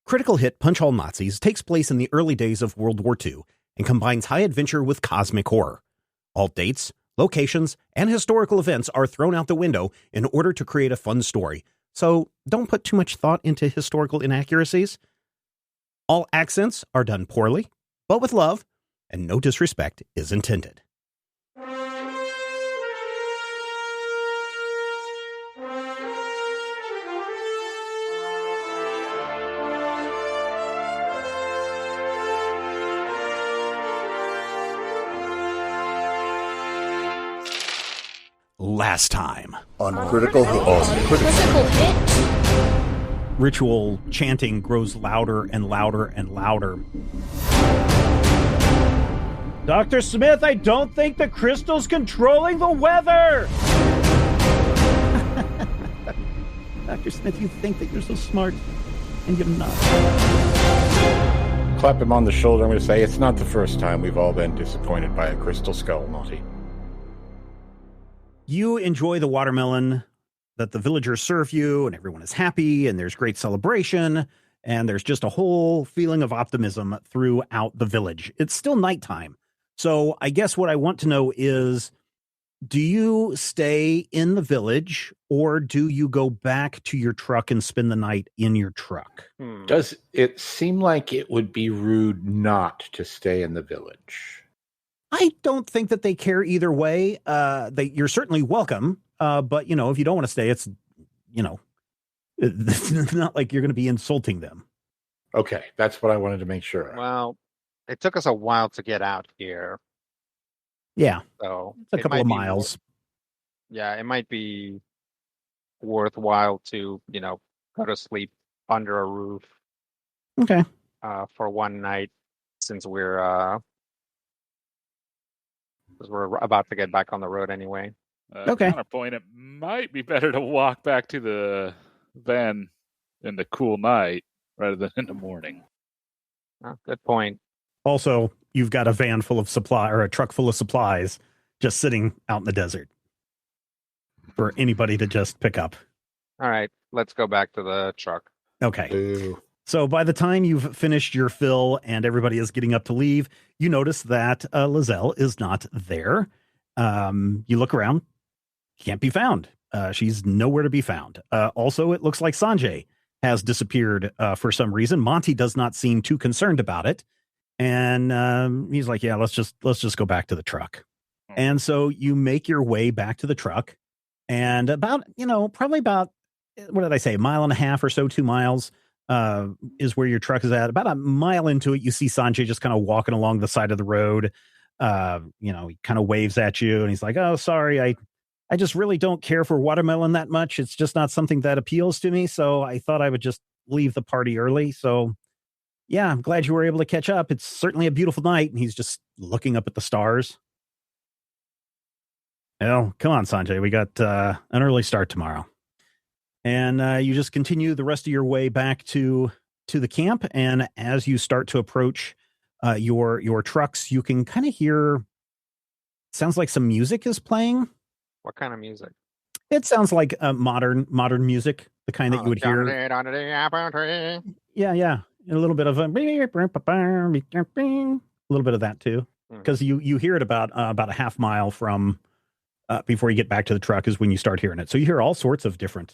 Critical hit Punch All Nazis takes place in the early days of World War II and combines high adventure with cosmic horror. All dates, locations, and historical events are thrown out the window in order to create a fun story, so don't put too much thought into historical inaccuracies. All accents are done poorly, but with love, and no disrespect is intended. Last time on Critical Hit. Ritual chanting grows louder and louder and louder. Dr. Smith, I don't think the crystal's controlling the weather! Dr. Smith, you think that you're so smart, and you're not. Clap him on the shoulder. I'm going to say, it's not the first time we've all been disappointed by a crystal skull, Monty. You enjoy the watermelon that the villagers serve you, and everyone is happy, and there's great celebration, and there's just a whole feeling of optimism throughout the village. It's still nighttime. So I guess what I want to know is, do you stay in the village, or do you go back to your truck and spend the night in your truck? Does it seem like it would be rude not to stay in the village? I don't think that they care either way. You're certainly welcome. But, you know, if you don't want to stay, it's not like you're going to be insulting them. Okay, that's what I wanted to make sure of. Well, it took us a while to get out here. Yeah. So it's a couple of miles. It might be worthwhile to, go to sleep under a roof. Okay. For one night, since we're about to get back on the road anyway. Okay. Counterpoint, it might be better to walk back to the van in the cool night rather than in the morning. Good point. Also, you've got a van full of supply, or a truck full of supplies just sitting out in the desert for anybody to just pick up. All right, let's go back to the truck. Okay. Ooh. So by the time you've finished your fill and everybody is getting up to leave, you notice that Lizelle is not there. You look around, can't be found. She's nowhere to be found. Also, it looks like Sanjay has disappeared for some reason. Monty does not seem too concerned about it. And he's like, yeah, let's just go back to the truck. And so you make your way back to the truck, and probably about, what did I say, 1.5 miles or so, 2 miles, is where your truck is at. About a mile into it, you see Sanjay just kind of walking along the side of the road. He kind of waves at you, and he's like, oh, sorry, I just really don't care for watermelon that much. It's just not something that appeals to me. So I thought I would just leave the party early. So yeah, I'm glad you were able to catch up. It's certainly a beautiful night. And he's just looking up at the stars. Well, come on, Sanjay. We got an early start tomorrow. And you just continue the rest of your way back to the camp. And as you start to approach your trucks, you can kind of hear, sounds like some music is playing. What kind of music? It sounds like modern music, the kind that you would hear. Yeah. A little bit of a little bit of that too, because you hear it about a half mile from before you get back to the truck is when you start hearing it. So you hear all sorts of different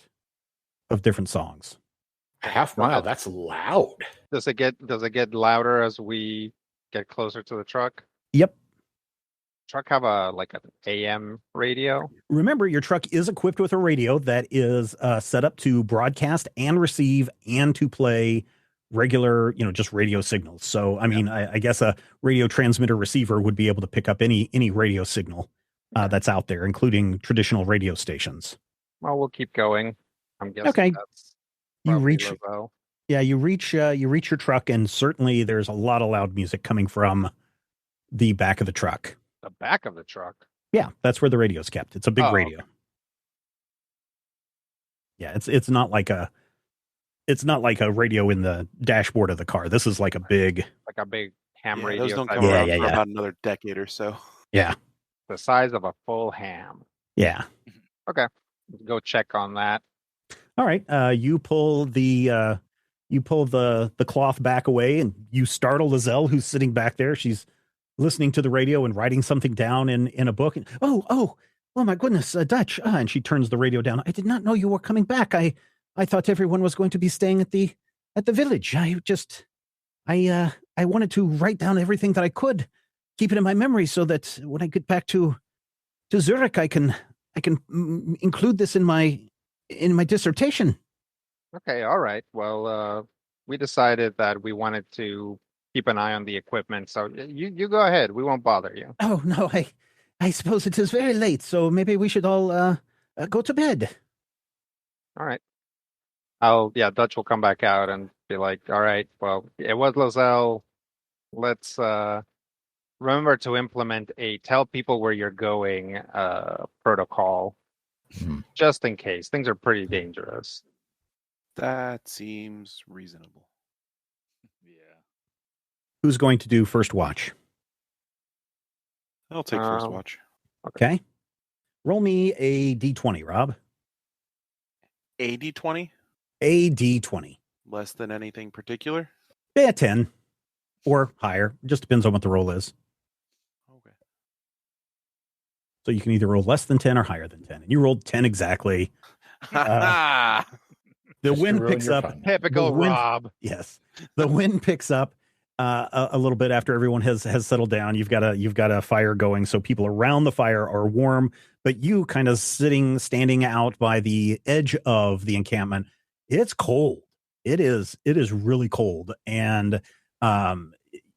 songs. A half mile, that's loud. Does it get louder as we get closer to the truck? Yep. Truck have an AM radio? Remember, your truck is equipped with a radio that is set up to broadcast and receive and to play regular, just radio signals. So, I mean, I guess a radio transmitter receiver would be able to pick up any radio signal that's out there, including traditional radio stations. Well, we'll keep going. I'm guessing okay. That's you reach Lobo. Yeah, you reach your truck, and certainly there's a lot of loud music coming from the back of the truck. The back of the truck? Yeah, that's where the radio's kept. It's a big radio. Okay. Yeah, it's not like a radio in the dashboard of the car. This is like a big ham radio. Those don't come around for about another decade or so. Yeah. The size of a full ham. Yeah. Okay. Go check on that. All right. You pull the You pull the cloth back away, and you startle Lizelle, who's sitting back there. She's listening to the radio and writing something down in a book. And, oh my goodness, Dutch. And she turns the radio down. I did not know you were coming back. I thought everyone was going to be staying at the village. I wanted to write down everything that I could, keep it in my memory, so that when I get back to Zurich, I can include this in my dissertation. Okay, all right. Well, we decided that we wanted to keep an eye on the equipment, so you go ahead. We won't bother you. Oh, no, I suppose it is very late, so maybe we should all go to bed. All right. Dutch will come back out and be like, all right, well, it was Lozelle. Let's remember to implement a tell people where you're going protocol, just in case. Things are pretty dangerous. That seems reasonable. Yeah. Who's going to do first watch? I'll take first watch. Okay. Roll me a D20, Rob. A D20? A D20. Less than anything particular? Yeah, 10 or higher. Just depends on what the roll is. Okay. So you can either roll less than 10 or higher than 10. And you rolled 10 exactly. The wind picks up. Typical Rob. Yes. The wind picks up a little bit after everyone has settled down. You've got a fire going, so people around the fire are warm, but you kind of standing out by the edge of the encampment. It's cold. It is really cold, and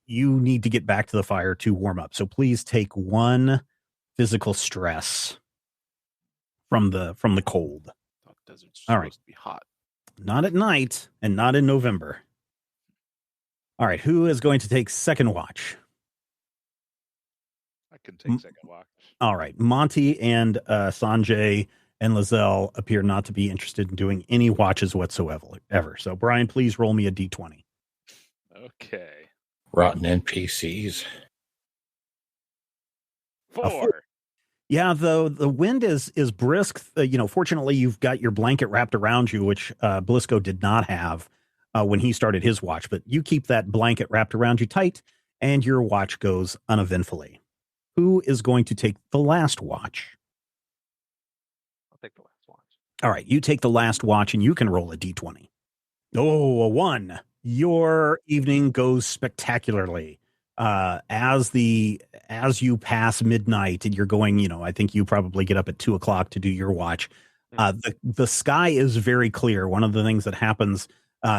you need to get back to the fire to warm up. So please take one physical stress from the cold. Desert's All supposed right. to be hot. Not at night and not in November. All right, who is going to take second watch? I can take second watch. All right, Monty and Sanjay and Lizelle appear not to be interested in doing any watches whatsoever. So, Brian, please roll me a D20. Okay. Rotten NPCs. 4. Yeah, the wind is brisk. Fortunately, you've got your blanket wrapped around you, which Blisco did not have when he started his watch. But you keep that blanket wrapped around you tight, and your watch goes uneventfully. Who is going to take the last watch? I'll take the last watch. All right, you take the last watch, and you can roll a D20. Oh, a 1. Your evening goes spectacularly. As you pass midnight and you're going, I think you probably get up at 2:00 to do your watch. The sky is very clear. One of the things that happens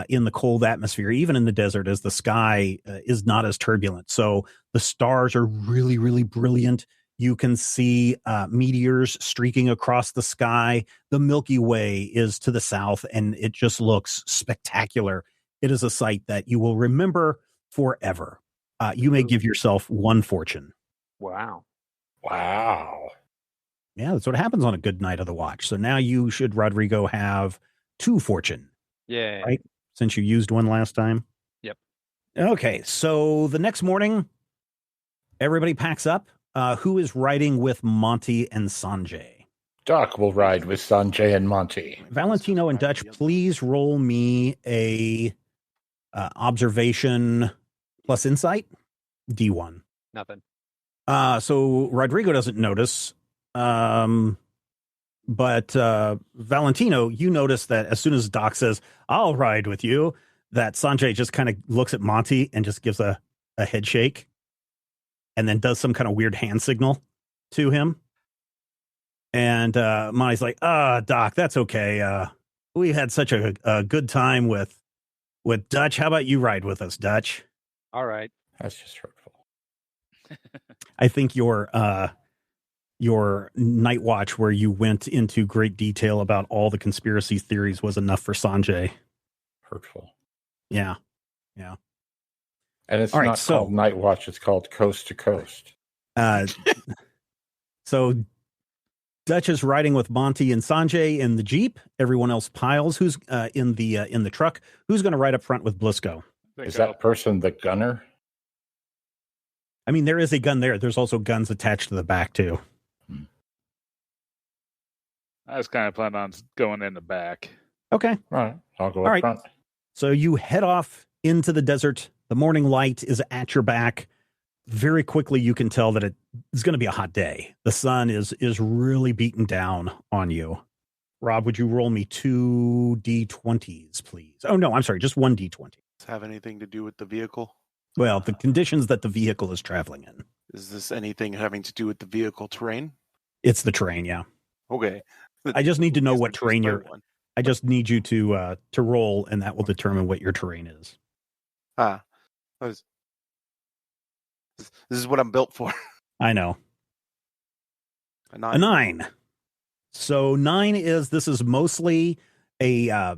in the cold atmosphere, even in the desert, is the sky is not as turbulent. So the stars are really, really brilliant. You can see meteors streaking across the sky. The Milky Way is to the south, and it just looks spectacular. It is a sight that you will remember forever. You may give yourself 1 fortune. Wow. Yeah, that's what happens on a good night of the watch. So now you should, Rodrigo, have 2 fortune. Yeah. Right? Since you used 1 last time? Yep. Okay, so the next morning, everybody packs up. Who is riding with Monty and Sanjay? Doc will ride with Sanjay and Monty. Valentino and Dutch, please roll me a observation plus insight. D1. Nothing. So Rodrigo doesn't notice. But Valentino, you notice that as soon as Doc says, I'll ride with you, that Sanjay just kind of looks at Monty and just gives a head shake and then does some kind of weird hand signal to him. And Monty's like, Doc, that's okay. We had such a good time with Dutch. How about you ride with us, Dutch? All right. That's just hurtful. I think your night watch where you went into great detail about all the conspiracy theories was enough for Sanjay. Hurtful. Yeah. And it's All right, not called Night Watch. It's called Coast to Coast. So Dutch is riding with Monty and Sanjay in the Jeep. Everyone else piles. Who's in the truck? Who's going to ride up front with Blisco? Is that person the gunner? I mean, there is a gun there. There's also guns attached to the back, too. I was kind of planning on going in the back. Okay. All right. I'll go All up right. front. So you head off into the desert. The morning light is at your back. Very quickly, you can tell that it's going to be a hot day. The sun is really beating down on you. Rob, would you roll me 2 D20s, please? Oh, no, I'm sorry, just 1 D20. Does this have anything to do with the vehicle? Well, the conditions that the vehicle is traveling in. Is this anything having to do with the vehicle terrain? It's the terrain, yeah. Okay. I just need to know Guess what I'm terrain confused you're. by one. I just need you to roll, and that will determine what your terrain is. Ah. This is what I'm built for. I know. A A 9. So 9 this is mostly a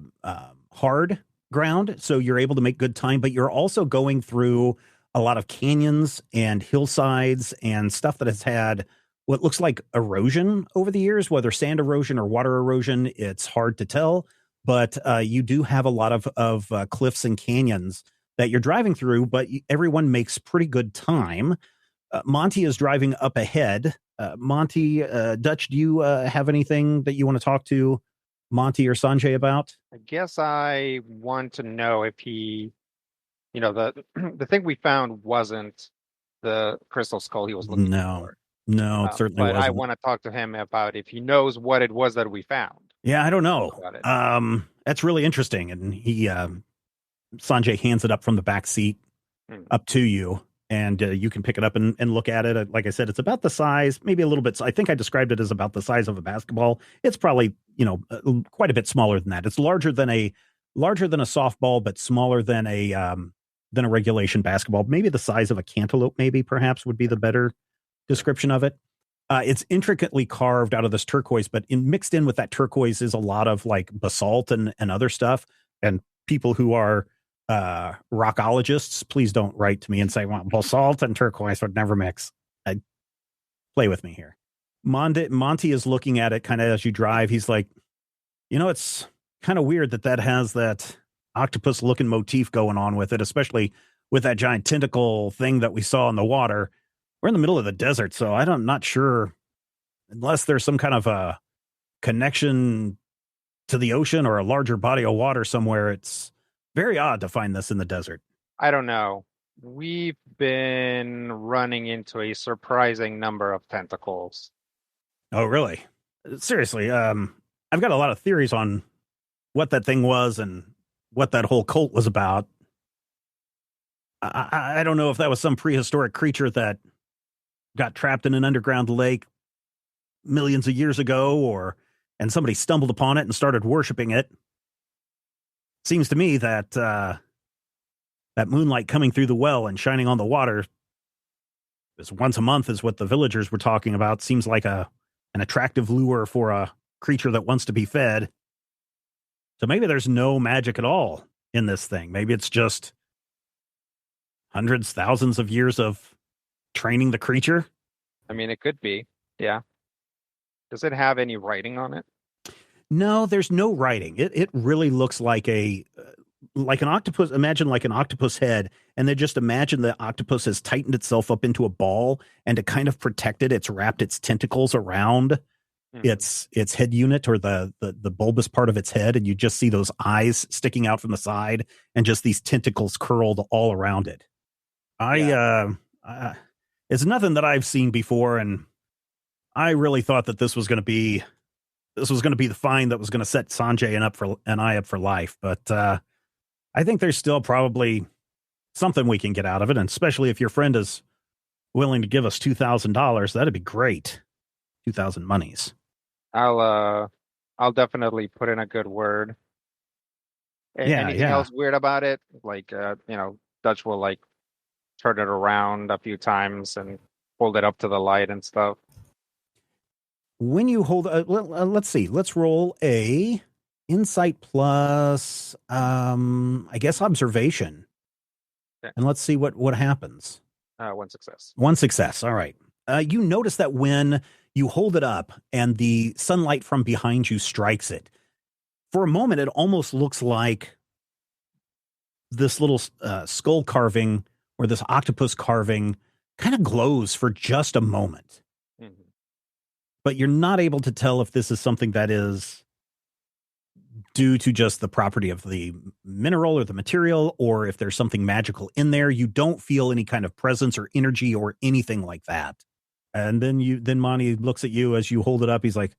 hard ground, so you're able to make good time, but you're also going through a lot of canyons and hillsides and stuff that has had what looks like erosion over the years, whether sand erosion or water erosion. It's hard to tell, but you do have a lot of cliffs and canyons that you're driving through, but everyone makes pretty good time. Monty is driving up ahead. Monty, Dutch, do you have anything that you want to talk to Monty or Sanjay about? I guess I want to know if he, the the thing we found wasn't the crystal skull he was looking for. No, it certainly but wasn't. I want to talk to him about if he knows what it was that we found. Yeah, I don't know. About it. That's really interesting. And he, Sanjay hands it up from the back seat up to you, and you can pick it up and look at it. Like I said, it's about the size, maybe a little bit. I think I described it as about the size of a basketball. It's probably, quite a bit smaller than that. It's larger than a softball, but smaller than a regulation basketball. Maybe the size of a cantaloupe, perhaps would be the better description of it. It's intricately carved out of this turquoise, but mixed in with that turquoise is a lot of like basalt and other stuff. And people who are rockologists, please don't write to me and say, well, basalt and turquoise would never mix. Play with me here. Monty is looking at it kind of as you drive. He's like, it's kind of weird that has that octopus looking motif going on with it, especially with that giant tentacle thing that we saw in the water. We're in the middle of the desert, so I'm not sure, unless there's some kind of a connection to the ocean or a larger body of water somewhere. It's very odd to find this in the desert. I don't know. We've been running into a surprising number of tentacles. Oh, really? Seriously, I've got a lot of theories on what that thing was and what that whole cult was about. I don't know if that was some prehistoric creature that got trapped in an underground lake millions of years ago, and somebody stumbled upon it and started worshiping it. Seems to me that that moonlight coming through the well and shining on the water is once a month is what the villagers were talking about. Seems like an attractive lure for a creature that wants to be fed. So maybe there's no magic at all in this thing. Maybe it's just hundreds, thousands of years of training the creature. I mean, it could be. Yeah. Does it have any writing on it? No, there's no writing. It really looks like an octopus. Imagine like an octopus head, and then just imagine the octopus has tightened itself up into a ball, and to kind of protect it, it's wrapped its tentacles around its head unit, or the bulbous part of its head, and you just see those eyes sticking out from the side, and just these tentacles curled all around it. It's nothing that I've seen before, and I really thought that this was going to be the find that was going to set Sanjay and I up for life. But I think there's still probably something we can get out of it, and especially if your friend is willing to give us $2,000, that'd be great. 2,000 monies. I'll definitely put in a good word. Anything else weird about it? Like Dutch will like turn it around a few times and hold it up to the light and stuff. When you hold, let's see, let's roll a insight plus, I guess, observation. Okay. And let's see what happens. 1 success. 1 success. All right. You notice that when you hold it up and the sunlight from behind you strikes it, for a moment, it almost looks like this little skull carving or this octopus carving kind of glows for just a moment. But you're not able to tell if this is something that is due to just the property of the mineral or the material, or if there's something magical in there. You don't feel any kind of presence or energy or anything like that. And then Monty looks at you as you hold it up. He's like,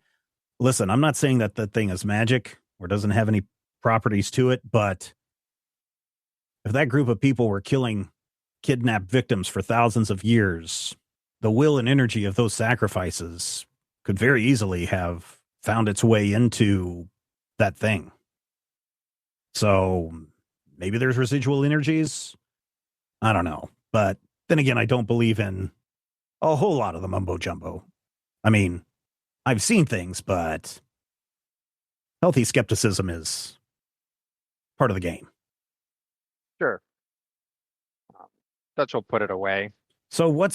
listen, I'm not saying that the thing is magic or doesn't have any properties to it, but if that group of people were killing kidnapped victims for thousands of years, the will and energy of those sacrifices could very easily have found its way into that thing. So maybe there's residual energies. I don't know. But then again, I don't believe in a whole lot of the mumbo jumbo. I mean, I've seen things, but healthy skepticism is part of the game. Sure. Dutch will put it away. So what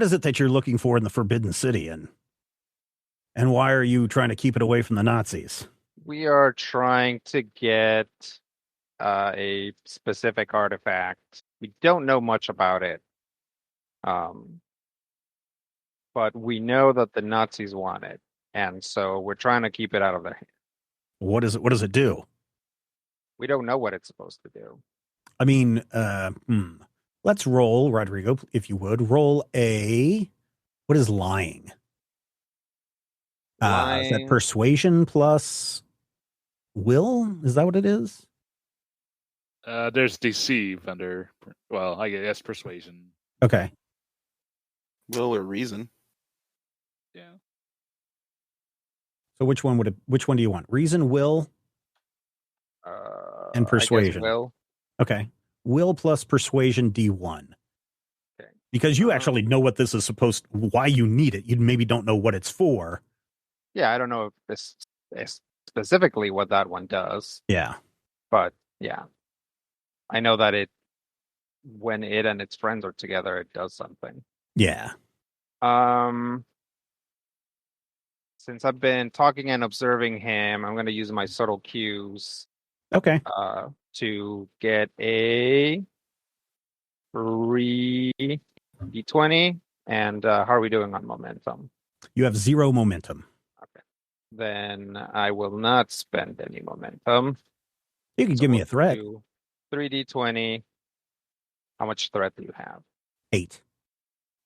is it that you're looking for in the Forbidden City, and why are you trying to keep it away from the Nazis? We are trying to get a specific artifact. We don't know much about it. But we know that the Nazis want it. And so we're trying to keep it out of their hands. What does it do? We don't know what it's supposed to do. I mean, let's roll, Rodrigo, if you would. Roll what is lying? Is that persuasion plus will? Is that what it is? There's deceive under, well, I guess persuasion. Okay. Will or reason? Yeah. So which one do you want? Reason, will, and persuasion? Will. Okay. Will plus persuasion D1. Okay. Because you actually know what this is why you need it. You maybe don't know what it's for. Yeah, I don't know if this is specifically what that one does. Yeah. But yeah. I know that when it and its friends are together, it does something. Yeah. Since I've been talking and observing him, I'm going to use my subtle cues. Okay. To get a 3d20. And how are we doing on momentum? You have 0 momentum. Okay. Then I will not spend any momentum. You can give me a threat. 3d20. How much threat do you have? 8.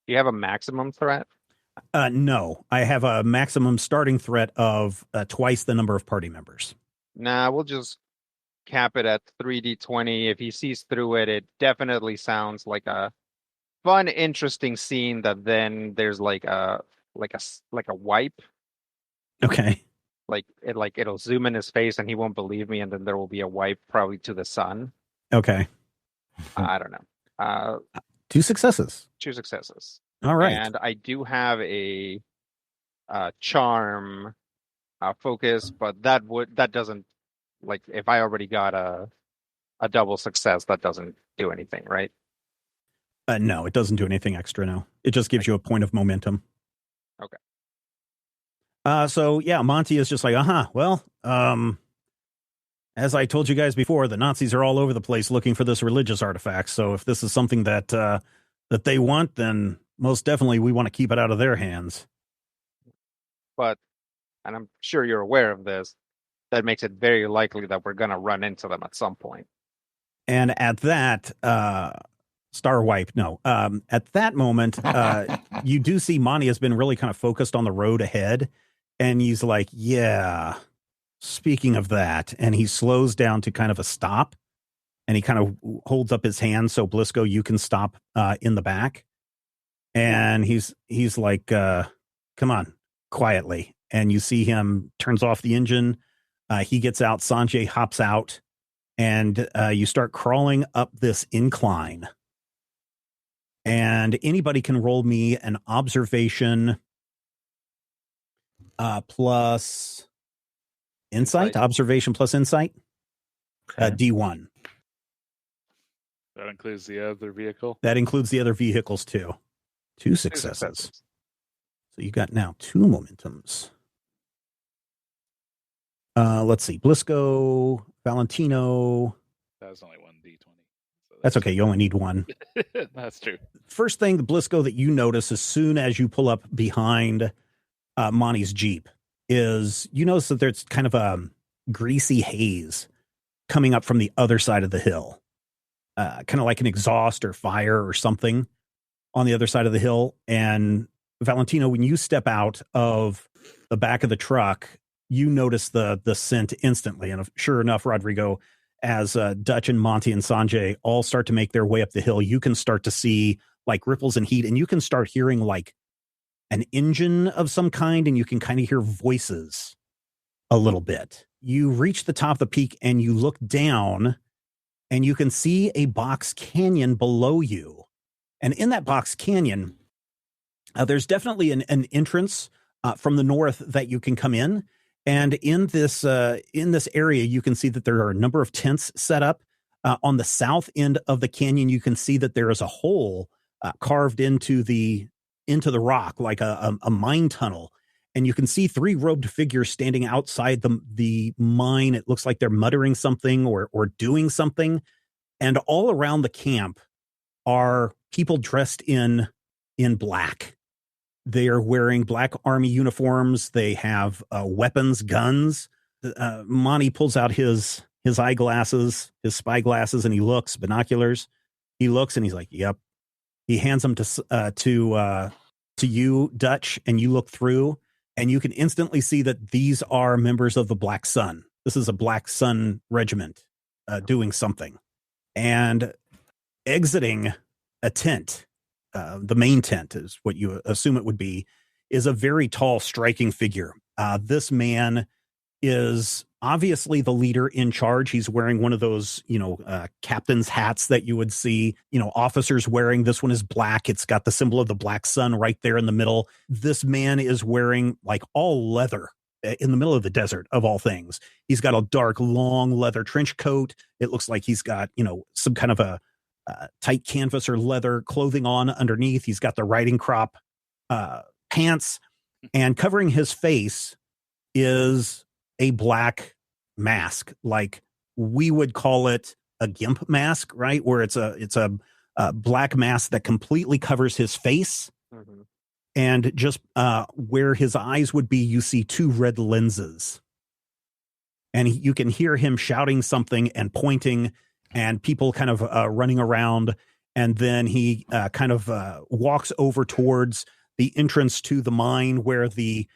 Do you have a maximum threat? No, I have a maximum starting threat of twice the number of party members. Nah, we'll just cap it at 3d20. If he sees through it, it definitely sounds like a fun, interesting scene that then there's like a wipe. Okay. It'll zoom in his face and he won't believe me, and then there will be a wipe probably to the sun. Okay. I don't know. 2 successes. 2 successes. All right. And I do have a charm focus, but that doesn't, like, if I already got a double success, that doesn't do anything, right? No, it doesn't do anything extra. No, it just gives you a point of momentum. Okay. So yeah, Monty is just like, well, as I told you guys before, the Nazis are all over the place looking for this religious artifact. So if this is something that they want, then most definitely we want to keep it out of their hands. But, and I'm sure you're aware of this, that makes it very likely that we're going to run into them at some point. And at that, star wipe, no. At that moment, you do see Monty has been really kind of focused on the road ahead. And he's like, yeah, speaking of that. And he slows down to kind of a stop. And he kind of holds up his hand so Blisco, you can stop in the back. And he's like, come on, quietly. And you see him turns off the engine. He gets out. Sanjay hops out. And you start crawling up this incline. And anybody can roll me an observation plus insight. Observation plus insight. D1. That includes the other vehicle? That includes the other vehicles, too. 2 successes. So you got now 2 momentums. Let's see. Blisco, Valentino. That was only 1 D20. So That's okay. You only need 1. That's true. First thing, the Blisco, that you notice as soon as you pull up behind Monty's Jeep is you notice that there's kind of greasy haze coming up from the other side of the hill, kind of like an exhaust or fire or something on the other side of the hill. And Valentino, when you step out of the back of the truck, you notice the scent instantly. And sure enough, Rodrigo, as Dutch and Monty and Sanjay all start to make their way up the hill, you can start to see like ripples and heat, and you can start hearing like an engine of some kind, and you can kind of hear voices a little bit. You reach the top of the peak and you look down and you can see a box canyon below you. And in that box canyon, there's definitely an entrance from the north that you can come in. And in this area, you can see that there are a number of tents set up. On the south end of the canyon, you can see that there is a hole carved into the rock, like a mine tunnel. And you can see 3 robed figures standing outside the mine. It looks like they're muttering something or doing something. And all around the camp are people dressed in black. They are wearing black army uniforms. They have weapons, guns. Monty pulls out his eyeglasses, his spy glasses, and he looks, binoculars. He looks and he's like, "Yep." He hands them to you, Dutch, and you look through, and you can instantly see that these are members of the Black Sun. This is a Black Sun regiment doing something. And exiting a tent, the main tent is what you assume it would be, is a very tall, striking figure. This man is obviously the leader in charge. He's wearing one of those, captain's hats that you would see, officers wearing. This one is black. It's got the symbol of the Black Sun right there in the middle. This man is wearing like all leather in the middle of the desert, of all things. He's got a dark, long leather trench coat. It looks like he's got, some kind of a tight canvas or leather clothing on underneath. He's got the riding crop pants, and covering his face is a black mask. Like we would call it a gimp mask, right? Where it's a black mask that completely covers his face. Mm-hmm. And just where his eyes would be, you see 2 red lenses. And you can hear him shouting something and pointing, and people kind of running around. And then he kind of walks over towards the entrance to the mine where the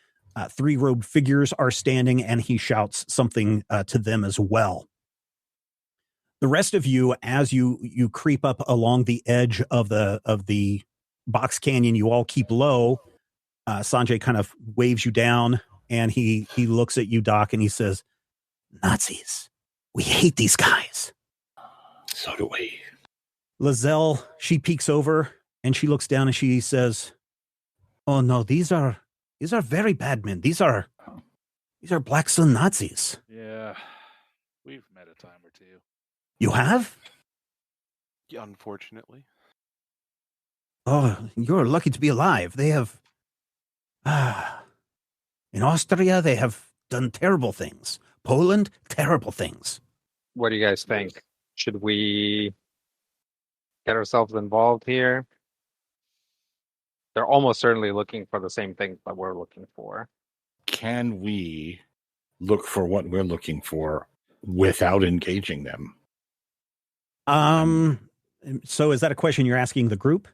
3 robed figures are standing, and he shouts something to them as well. The rest of you, as you creep up along the edge of the box canyon, you all keep low. Sanjay kind of waves you down, and he looks at you, Doc, and he says, "Nazis. We hate these guys." So do we. Lizelle, she peeks over and she looks down and she says, "Oh no, these are very bad men. These are Black Sun Nazis." Yeah, we've met a time or two. You have? Yeah, unfortunately. Oh, you're lucky to be alive. They have, in Austria, they have done terrible things. Poland, terrible things. What do you guys think? Should we get ourselves involved here? They're almost certainly looking for the same things that we're looking for. Can we look for what we're looking for without engaging them? So is that a question you're asking the group?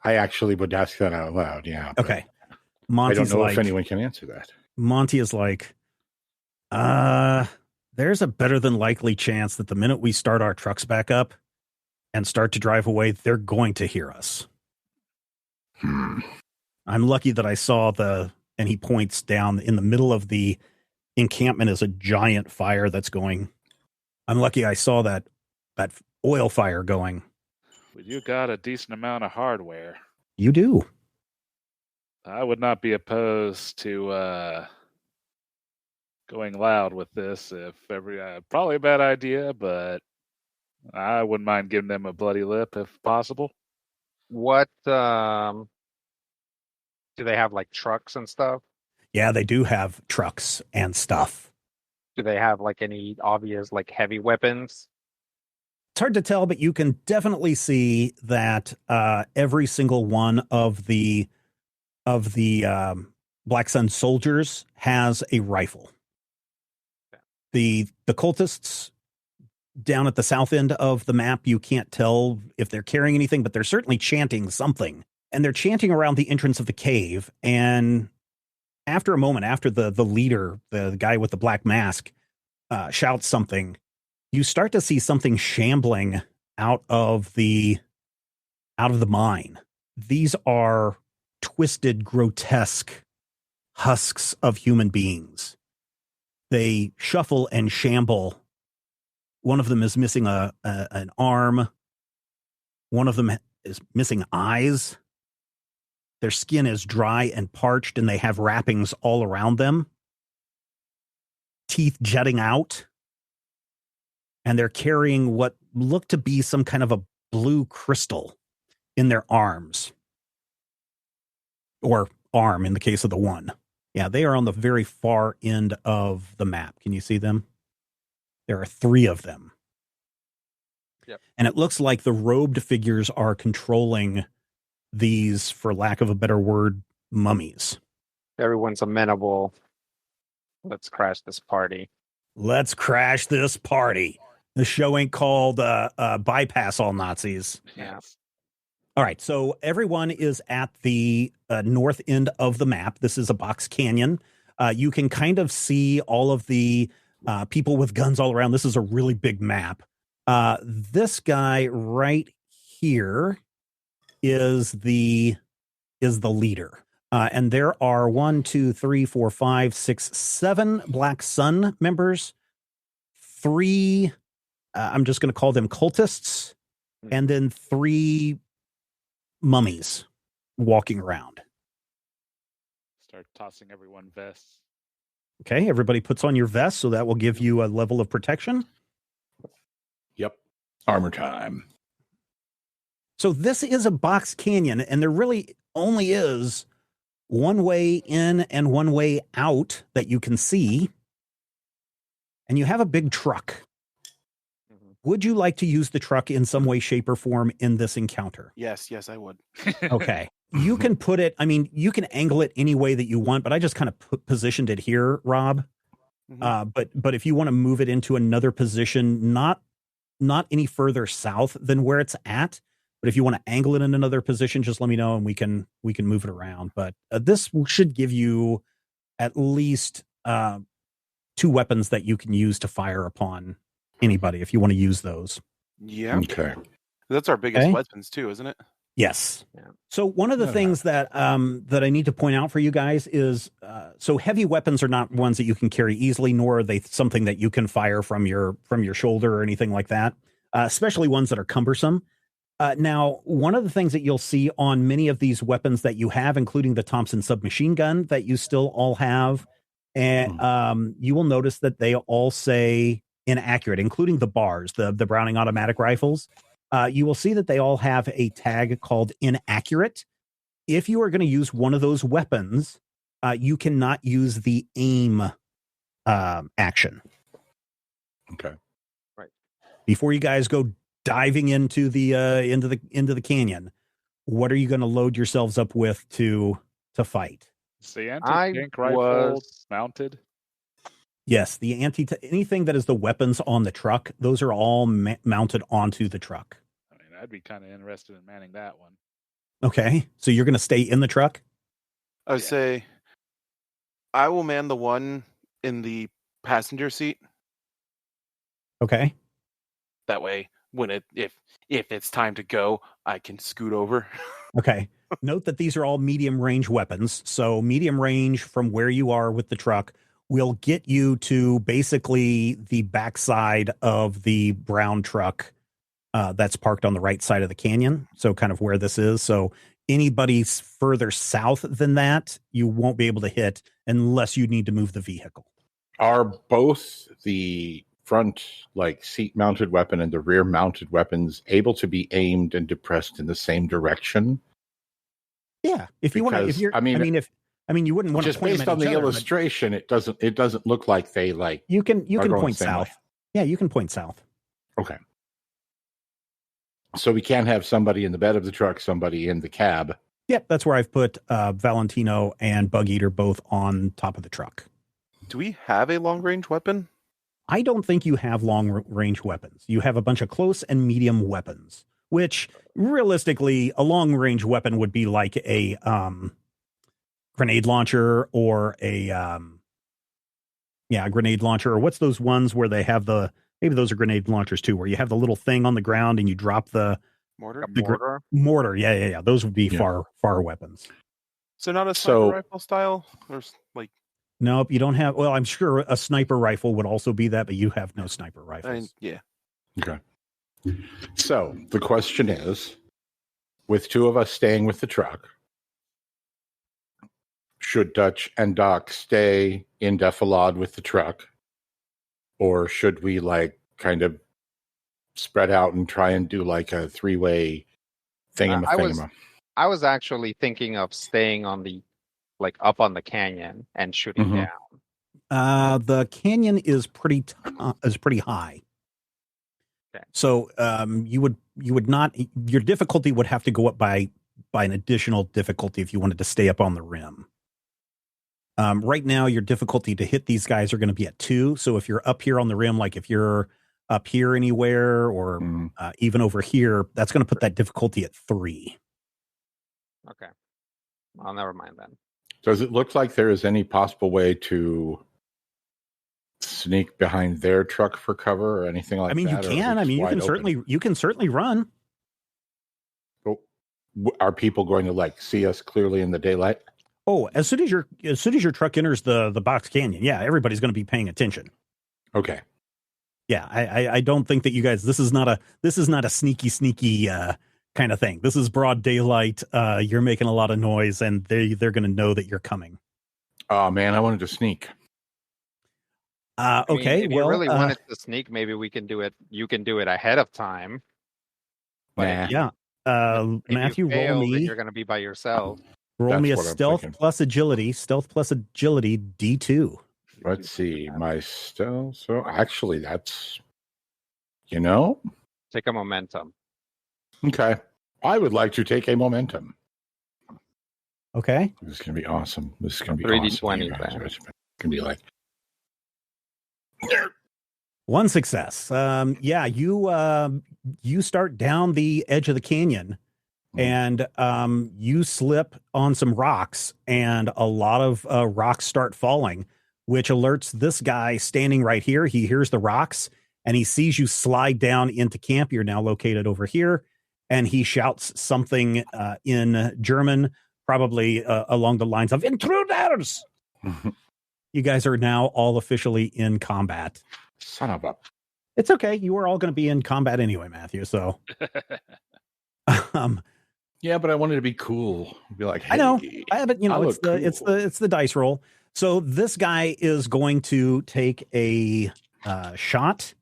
I actually would ask that out loud, yeah. Okay. I don't know if anyone can answer that. Monty is like, there's a better than likely chance that the minute we start our trucks back up and start to drive away, they're going to hear us. I'm lucky that I saw and he points down in the middle of the encampment is a giant fire that's going. I'm lucky I saw that oil fire going. Well, you got a decent amount of hardware. You do. I would not be opposed to going loud with this. Probably a bad idea, but I wouldn't mind giving them a bloody lip if possible. What do they have, like trucks and stuff? Yeah, they do have trucks and stuff. Do they have like any obvious like heavy weapons? It's hard to tell, but you can definitely see that every single one of the Black Sun soldiers has a rifle. The cultists down at the south end of the map, you can't tell if they're carrying anything, but they're certainly chanting something. And they're chanting around the entrance of the cave. And after a moment, after the leader, the guy with the black mask, shouts something, you start to see something shambling out of the mine. These are twisted, grotesque husks of human beings. They shuffle and shamble. One of them is missing an arm. One of them is missing eyes. Their skin is dry and parched, and they have wrappings all around them. Teeth jutting out. And they're carrying what look to be some kind of a blue crystal in their arms. Or arm in the case of the one. Yeah, they are on the very far end of the map. Can you see them? There are 3 of them. Yep. And it looks like the robed figures are controlling these, for lack of a better word, mummies. Everyone's amenable. Let's crash this party. Let's crash this party. The show ain't called Bypass All Nazis. Yeah. All right, so everyone is at the north end of the map. This is a box canyon. You can kind of see all of the people with guns all around. This is a really big map. This guy right here is the leader. And there are 1, 2, 3, 4, 5, 6, 7 Black Sun members. 3, I'm just going to call them cultists. And then 3 mummies walking around. Start tossing everyone vests. Okay, everybody puts on your vest, so that will give you a level of protection. Yep. Armor time. So this is a box canyon, and there really only is one way in and one way out that you can see. And you have a big truck. Would you like to use the truck in some way, shape, or form in this encounter? Yes, I would. Okay. You can put it, I mean, you can angle it any way that you want, but I just kind of positioned it here, Rob. But if you want to move it into another position, not any further south than where it's at, but if you want to angle it in another position, just let me know and we can move it around. But this should give you at least 2 weapons that you can use to fire upon anybody if you want to use those. Yeah. Okay. That's our biggest weapons too, isn't it? Yes. Yeah. So one of the things that I need to point out for you guys is so heavy weapons are not ones that you can carry easily, nor are they something that you can fire from your shoulder or anything like that, especially ones that are cumbersome. Now, one of the things that you'll see on many of these weapons that you have, including the Thompson submachine gun that you still all have, and you will notice that they all say inaccurate, including the bars, the Browning automatic rifles. You will see that they all have a tag called inaccurate. If you are going to use one of those weapons, you cannot use the aim action. Okay. Right. Before you guys go diving into the canyon, what are you going to load yourselves up with to fight? Is the anti-tank rifle mounted? Yes, the anything that is the weapons on the truck, those are all mounted onto the truck. I mean, I'd be kind of interested in manning that one. Okay, so you're going to stay in the truck? I would say I will man the one in the passenger seat. Okay. That way, when if it's time to go, I can scoot over. Okay. Note that these are all medium range weapons. So medium range from where you are with the truck will get you to basically the backside of the brown truck that's parked on the right side of the canyon. So kind of where this is. So anybody further south than that, you won't be able to hit unless you need to move the vehicle. Are both the front seat mounted weapon and the rear mounted weapons able to be aimed and depressed in the same direction? Yeah. If you want to, if you're, you wouldn't want just to based on the illustration, it doesn't look like they you can point south. Yeah, you can point south. Okay. So we can't have somebody in the bed of the truck, somebody in the cab. Yep, that's where I've put Valentino and Bug Eater both on top of the truck. Do we have a long range weapon? I don't think you have long-range weapons. You have a bunch of close and medium weapons, which realistically, a long-range weapon would be like a grenade launcher or a grenade launcher, or what's those ones where they have maybe those are grenade launchers too, where you have the little thing on the ground and you drop the Mortar. Mortar. Yeah. Those would be far weapons. So not a sniper rifle style, or like. Nope, you don't have. Well, I'm sure a sniper rifle would also be that, but you have no sniper rifles. Yeah. Okay. So the question is, with two of us staying with the truck, should Dutch and Doc stay in Defilade with the truck, or should we kind of spread out and try and do like a three-way thingama? I was actually thinking of staying on the up on the canyon and shooting down. The canyon is pretty high. Okay. So you would not, your difficulty would have to go up by an additional difficulty if you wanted to stay up on the rim. Right now, your difficulty to hit these guys are going to be at 2. So if you're up here on the rim, like if you're up here anywhere or even over here, that's going to put that difficulty at 3. Okay. I'll never mind then. Does it look like there is any possible way to sneak behind their truck for cover or anything like that? You can. You can certainly run. But are people going to see us clearly in the daylight? Oh, as soon as your truck enters the box canyon, yeah, everybody's going to be paying attention. Okay. Yeah, I don't think that you guys. This is not a sneaky kind of thing. This is broad daylight. You're making a lot of noise, and they're going to know that you're coming. Oh man, I wanted to sneak. Okay. If you really wanted to sneak, maybe we can do it. You can do it ahead of time. Nah. Yeah. Matthew, roll me. You're going to be by yourself. Roll me a stealth plus agility. Stealth plus agility D2. Let's see my stealth. So actually, that's take a momentum. Okay, I would like to take a momentum. Okay, this is gonna be awesome. This is gonna be 3d20. Awesome. It's gonna be like 1 success. You start down the edge of the canyon. And you slip on some rocks, and a lot of rocks start falling, which alerts this guy standing right here. He hears the rocks, and he sees you slide down into camp. You're now located over here, and he shouts something in German, probably along the lines of "Intruders!" You guys are now all officially in combat. Son of a... It's okay. You were all going to be in combat anyway, Matthew, so... Yeah, but I wanted to be cool. Be like, hey, I know, but it's the dice roll. So this guy is going to take a shot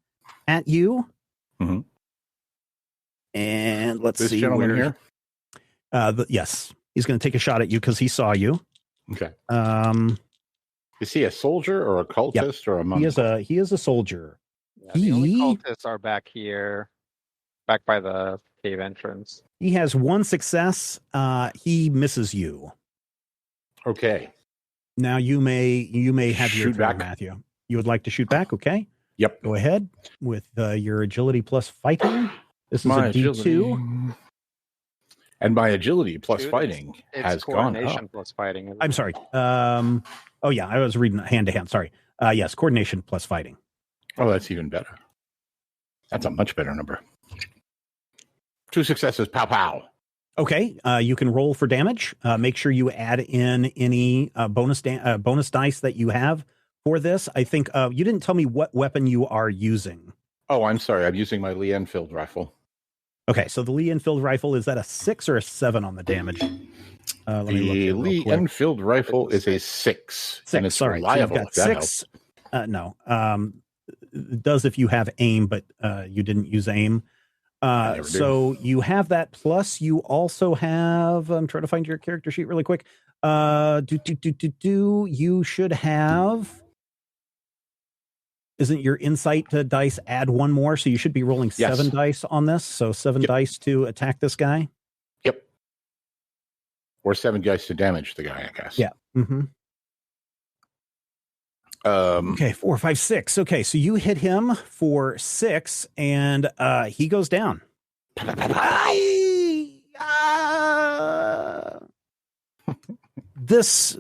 at you, and let's see. This gentleman here. Yes, he's going to take a shot at you because he saw you. Okay. Is he a soldier or a cultist or a monk? He is a soldier. Yeah, the only cultists are back here, back by the cave entrance. He has 1 success. He misses you. Okay. Now you may have your turn, back. Matthew. You would like to shoot back? Okay. Yep. Go ahead with your agility plus fighting. This is my a D2. And my agility plus fighting has gone up. Coordination plus fighting. I'm sorry. Oh yeah, I was reading hand to hand. Sorry. Yes, coordination plus fighting. Oh, that's even better. That's a much better number. 2 successes, pow pow. Okay, you can roll for damage. Make sure you add in any bonus dice that you have for this. I think you didn't tell me what weapon you are using. Oh, I'm sorry. I'm using my Lee Enfield rifle. Okay, so the Lee Enfield rifle, is that a 6 or a 7 on the damage? The Lee Enfield rifle is a 6. And it's reliable. So you've got 6. No. It does if you have aim, but you didn't use aim. So you have that, plus you also have, I'm trying to find your character sheet really quick. You should have, isn't your insight dice add 1 more? So you should be rolling 7 dice on this. So 7 dice to attack this guy. Yep. Or 7 dice to damage the guy, I guess. Yeah. Mm-hmm. Okay, 4, 5, 6. Okay, so you hit him for 6, and he goes down. This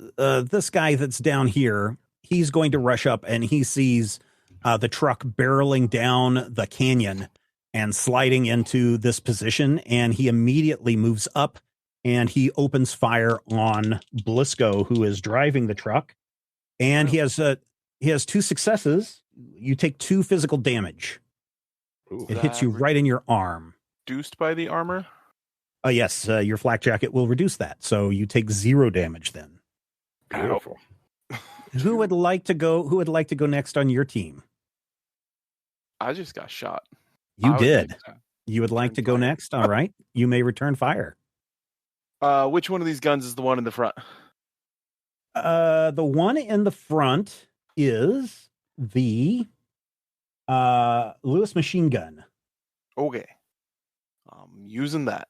guy that's down here, he's going to rush up, and he sees the truck barreling down the canyon and sliding into this position, and he immediately moves up and he opens fire on Blisco, who is driving the truck, and he has 2 successes. You take 2 physical damage. Ooh, it hits you right in your arm. Reduced by the armor? Yes, your flak jacket will reduce that, so you take 0 damage then. Beautiful. Who would like to go? Who would like to go next on your team? I just got shot. You I would did. like to You would like to return go fire. next? All right. You may return fire. Which one of these guns is the one in the front? The one in the front is the Lewis machine gun. Okay. Using that.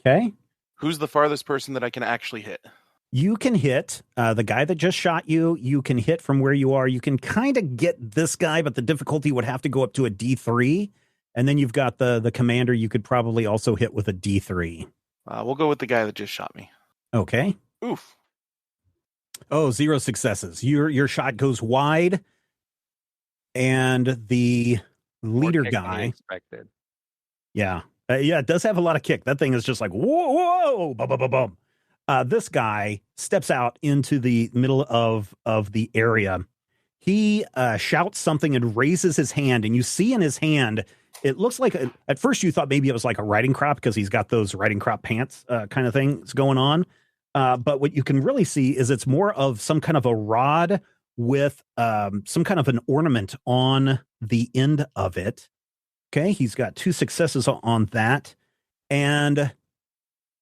Okay. Who's the farthest person that I can actually hit? You can hit the guy that just shot you. You can hit from where you are. You can kind of get this guy, but the difficulty would have to go up to a D3. And then you've got the commander you could probably also hit with a D3. We'll go with the guy that just shot me. Okay. Oof. Oh, 0 successes. Your shot goes wide, and the leader More kick than you guy. expected. Yeah. It does have a lot of kick. That thing is just like, whoa, bum, bum, bum, bum. This guy steps out into the middle of the area. He shouts something and raises his hand, and you see in his hand, it looks like, at first you thought maybe it was like a riding crop because he's got those riding crop pants kind of things going on. But what you can really see is it's more of some kind of a rod with some kind of an ornament on the end of it. Okay, he's got 2 successes on that. And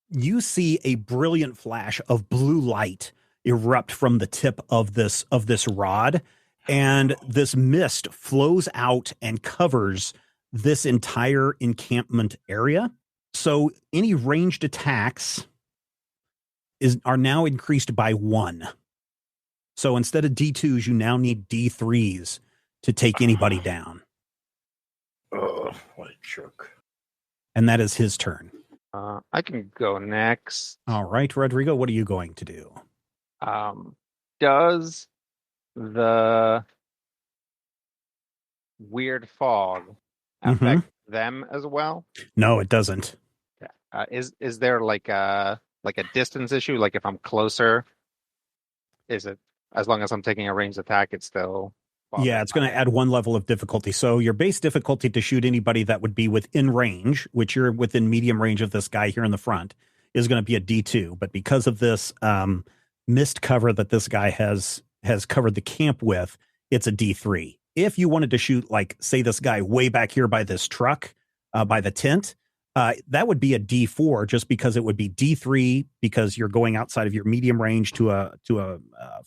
you see a brilliant flash of blue light erupt from the tip of this rod. And this mist flows out and covers this entire encampment area. So any ranged attacks are now increased by 1. So instead of D2s, you now need D3s to take anybody down. Oh, what a jerk. And that is his turn. I can go next. All right, Rodrigo, what are you going to do? Does the weird fog affect them as well? No, it doesn't. Is there like a distance issue? Like if I'm closer, is it as long as I'm taking a ranged attack, it's still? Yeah, it's going to add 1 level of difficulty. So your base difficulty to shoot anybody that would be within range, which you're within medium range of this guy here in the front, is going to be a D2. But because of this mist cover that this guy has covered the camp with, it's a D3. If you wanted to shoot, like, say, this guy way back here by this truck, by the tent, that would be a D4 just because it would be D3 because you're going outside of your medium range to a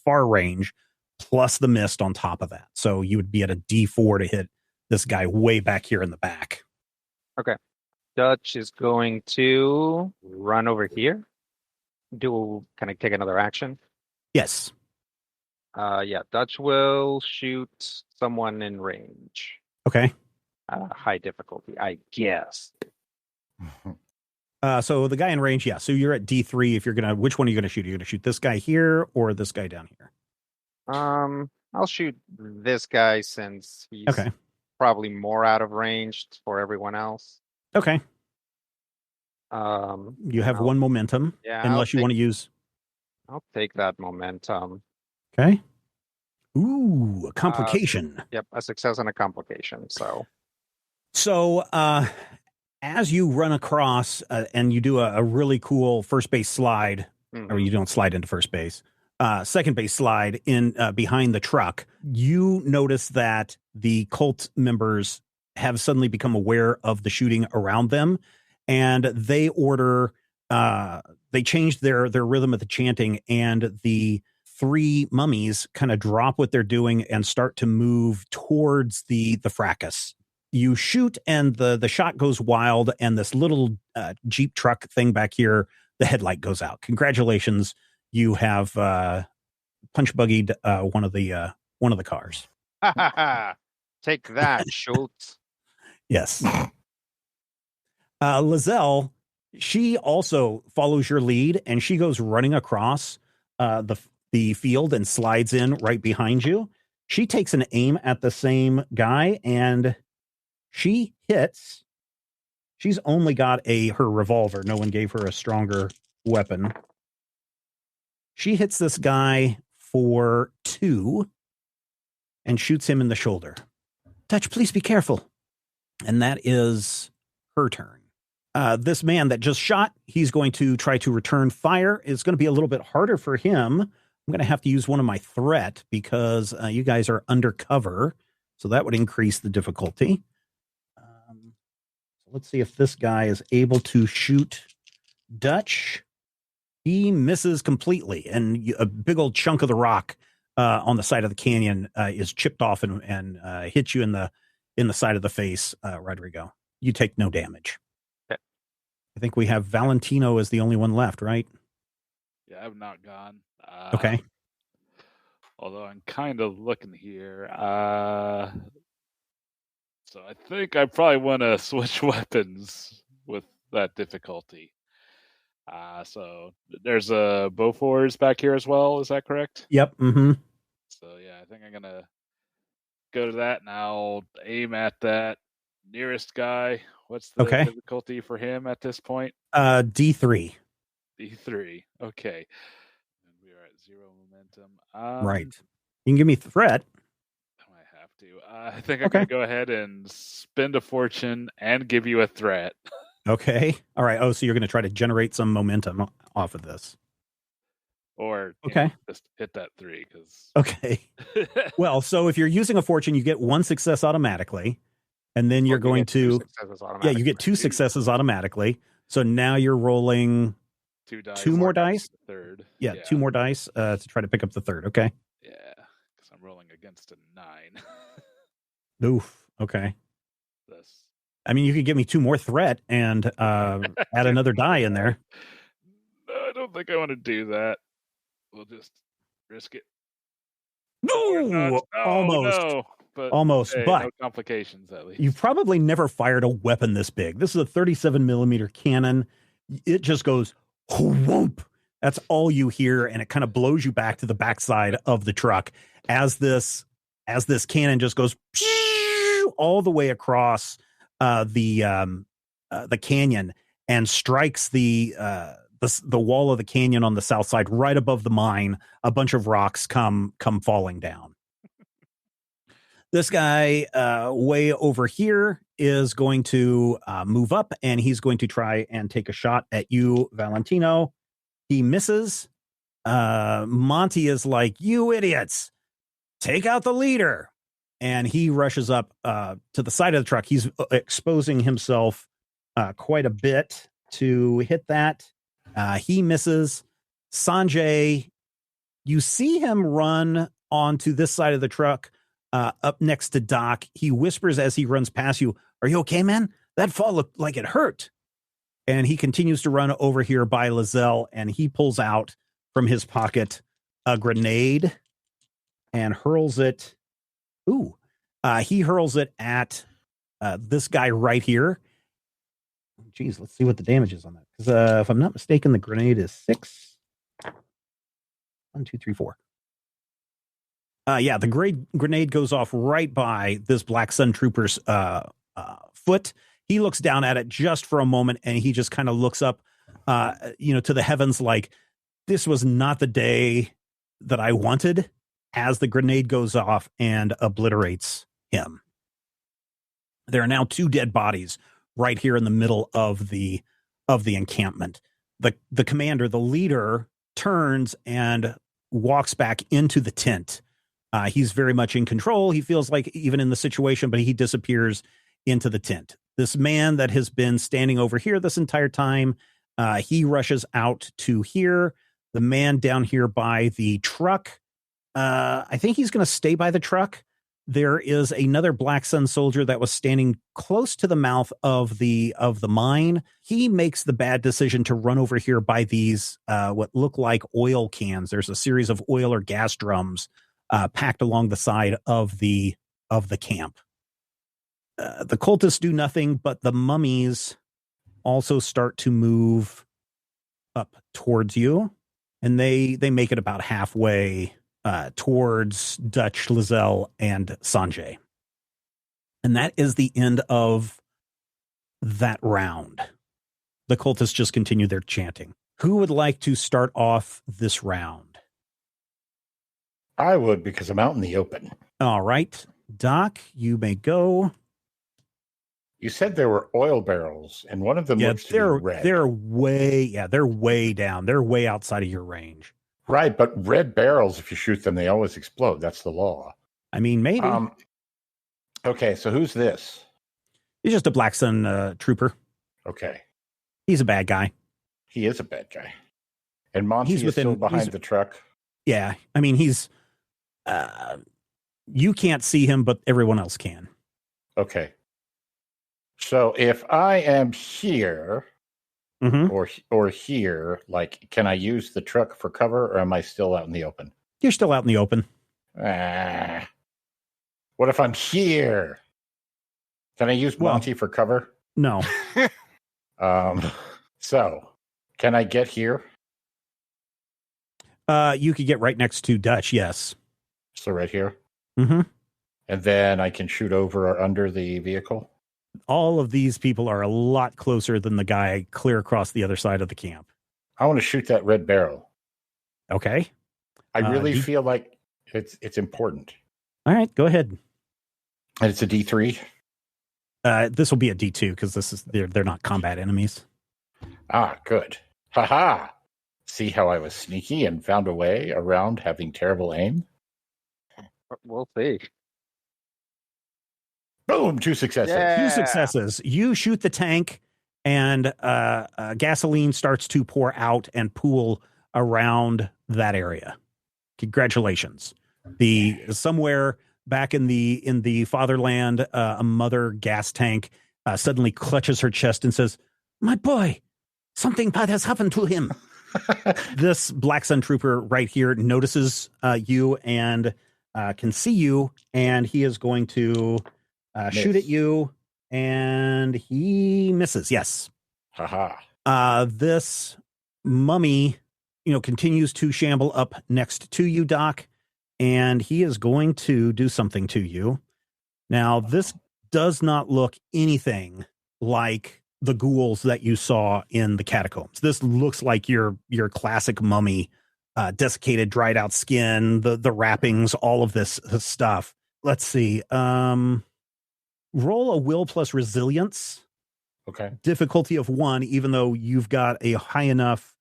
far range, plus the mist on top of that. So you would be at a D4 to hit this guy way back here in the back. Okay. Dutch is going to run over here. Can I take another action? Yes. Yeah, Dutch will shoot someone in range. Okay. High difficulty, I guess. So the guy in range, yeah. So you're at D3. If you're gonna, which one are you gonna shoot? Are you gonna shoot this guy here or this guy down here? I'll shoot this guy since he's probably more out of range for everyone else. Okay. You have 1 momentum. Yeah. Unless you want to use. I'll take that momentum. Okay. Ooh, a complication. Yep, a success and a complication. So, as you run across and you do a really cool first base slide, or you don't slide into first base, second base slide in behind the truck, you notice that the cult members have suddenly become aware of the shooting around them, and they order. They changed their rhythm of the chanting, and the 3 mummies kind of drop what they're doing and start to move towards the fracas. You shoot, and the shot goes wild, and this little Jeep truck thing back here, the headlight goes out. Congratulations. You have punch buggied one of the one of the cars. Take that, Schultz. Yes. Lizelle, she also follows your lead, and she goes running across the field and slides in right behind you. She takes an aim at the same guy, and she hits. She's only got her revolver. No one gave her a stronger weapon. She hits this guy for 2 and shoots him in the shoulder. Dutch, please be careful. And that is her turn. This man that just shot, he's going to try to return fire. It's going to be a little bit harder for him. I'm going to have to use one of my threat because you guys are undercover. So that would increase the difficulty. So let's see if this guy is able to shoot Dutch. He misses completely, and a big old chunk of the rock on the side of the canyon is chipped off and hits you in the side of the face, Rodrigo. You take no damage. Okay. I think we have Valentino as the only one left, right? Yeah, I've not gone. Okay. Although I'm kind of looking here. So I think I probably want to switch weapons with that difficulty. So there's a Bofors back here as well. Is that correct? Yep. Mm-hmm. So yeah, I think I'm gonna go to that and I'll aim at that nearest guy. What's the difficulty for him at this point? D3. D3. Okay. And we are at 0 momentum. Right. You can give me threat. I might have to. I think I'm gonna go ahead and spend a fortune and give you a threat. Okay. All right. Oh, so you're going to try to generate some momentum off of this. Or just hit that 3 because. Okay. Well, so if you're using a fortune, you get 1 success automatically, and then you're going to you get 2 successes automatically. So now you're rolling 2 dice. 2 more dice. Third. Yeah, 2 more dice to try to pick up the third. Okay. Yeah, because I'm rolling against a 9. Oof. Okay. That's. I mean, you could give me 2 more threat and add another die in there. No, I don't think I want to do that. We'll just risk it. No, almost. No, but almost. Hey, but no complications at least. You've probably never fired a weapon this big. This is a 37 millimeter cannon. It just goes whoomp. That's all you hear, and it kind of blows you back to the backside of the truck as this cannon just goes all the way across the canyon and strikes the wall of the canyon on the south side right above the mine. A bunch of rocks come falling down. This guy way over here is going to move up, and he's going to try and take a shot at you, Valentino. He misses. Monty is like, you idiots, take out the leader. And he rushes up to the side of the truck. He's exposing himself quite a bit to hit that. He misses. Sanjay, you see him run onto this side of the truck up next to Doc. He whispers as he runs past you, "Are you okay, man? That fall looked like it hurt." And he continues to run over here by Lizelle, and he pulls out from his pocket a grenade and hurls it. He hurls it at this guy right here. Geez, let's see what the damage is on that. Because if I'm not mistaken, the grenade is 6. 1, 2, 3, 4. The grenade goes off right by this Black Sun Trooper's foot. He looks down at it just for a moment, and he just kind of looks up, to the heavens like, this was not the day that I wanted, as the grenade goes off and obliterates him. There are now 2 dead bodies right here in the middle of the encampment. The commander, the leader, turns and walks back into the tent. He's very much in control. He feels like even in the situation, but he disappears into the tent. This man that has been standing over here this entire time, he rushes out to here. The man down here by the truck, I think he's going to stay by the truck. There is another Black Sun soldier that was standing close to the mouth of the mine. He makes the bad decision to run over here by these what look like oil cans. There's a series of oil or gas drums packed along the side of the camp. The cultists do nothing, but the mummies also start to move up towards you, and they make it about halfway towards Dutch, Lizelle, and Sanjay. And that is the end of that round. The cultists just continue their chanting. Who would like to start off this round? I would, because I'm out in the open. All right. Doc, you may go. You said there were oil barrels, and one of them looks to be red. They're way down. They're way outside of your range. Right, but red barrels, if you shoot them, they always explode. That's the law. I mean, maybe. Okay, so who's this? He's just a Black Sun trooper. Okay. He's a bad guy. He is a bad guy. And Monty is still behind the truck? Yeah. I mean, he's... you can't see him, but everyone else can. Okay. So if I am here... or here, like, can I use the truck for cover, or am I still out in the open? You're still out in the open. What if I'm here? Can I use Monty for cover? No. So can I get here? You could get right next to Dutch, yes. So right here? Mm-hmm. And then I can shoot over or under the vehicle? All of these people are a lot closer than the guy clear across the other side of the camp. I want to shoot that red barrel. Okay. I really feel like it's important. All right, go ahead. And it's a D3? This will be a D2 because they're not combat enemies. Ah, good. Ha! See how I was sneaky and found a way around having terrible aim? We'll see. Boom, 2 successes. Yeah. 2 successes. You shoot the tank, and gasoline starts to pour out and pool around that area. Congratulations. Somewhere back in the fatherland, a mother gas tank suddenly clutches her chest and says, "My boy, something bad has happened to him." This Black Sun trooper right here notices you and can see you, and he is going to shoot at you, and he misses. Yes. Haha. This mummy, continues to shamble up next to you, Doc, and he is going to do something to you. Now, this does not look anything like the ghouls that you saw in the catacombs. This looks like your classic mummy, desiccated, dried out skin, the wrappings, all of this stuff. Let's see. Roll a will plus resilience. Okay. Difficulty of 1, even though you've got a high enough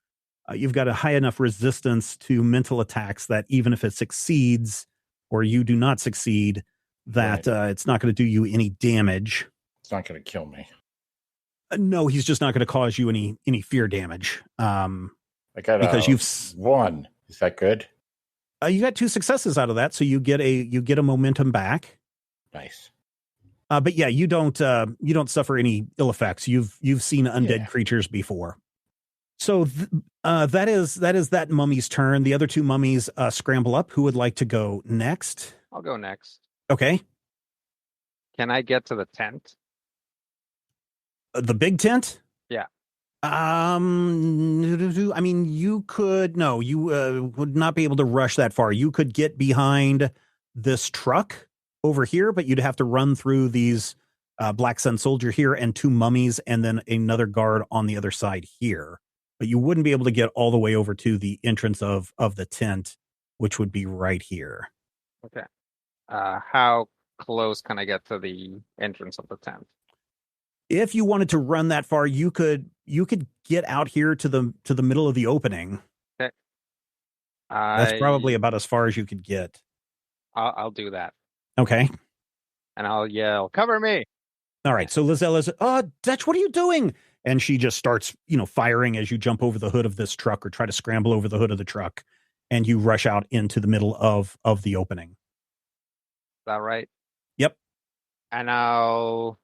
resistance to mental attacks that even if it succeeds or you do not succeed, that it's not going to do you any damage. It's not going to kill me. No, he's just not going to cause you any fear damage. I got because you've 1. Is that good? You got 2 successes out of that, so you get a momentum back. Nice. But yeah, you don't suffer any ill effects. You've seen undead creatures before. So that is that mummy's turn. The other 2 mummies scramble up. Who would like to go next? I'll go next. Okay. Can I get to the tent? The big tent? Yeah. I mean, you could. No, you would not be able to rush that far. You could get behind this truck over here, but you'd have to run through these Black Sun soldier here and 2 mummies and then another guard on the other side here. But you wouldn't be able to get all the way over to the entrance of the tent, which would be right here. Okay. How close can I get to the entrance of the tent? If you wanted to run that far, you could get out here to the middle of the opening. Okay. That's probably about as far as you could get. I'll do that. Okay. And I'll yell, "Cover me!" All right. So Lizelle is, Dutch, what are you doing? And she just starts, firing as you jump over the hood of this truck or try to scramble over the hood of the truck, and you rush out into the middle of the opening. Is that right? Yep. And I'll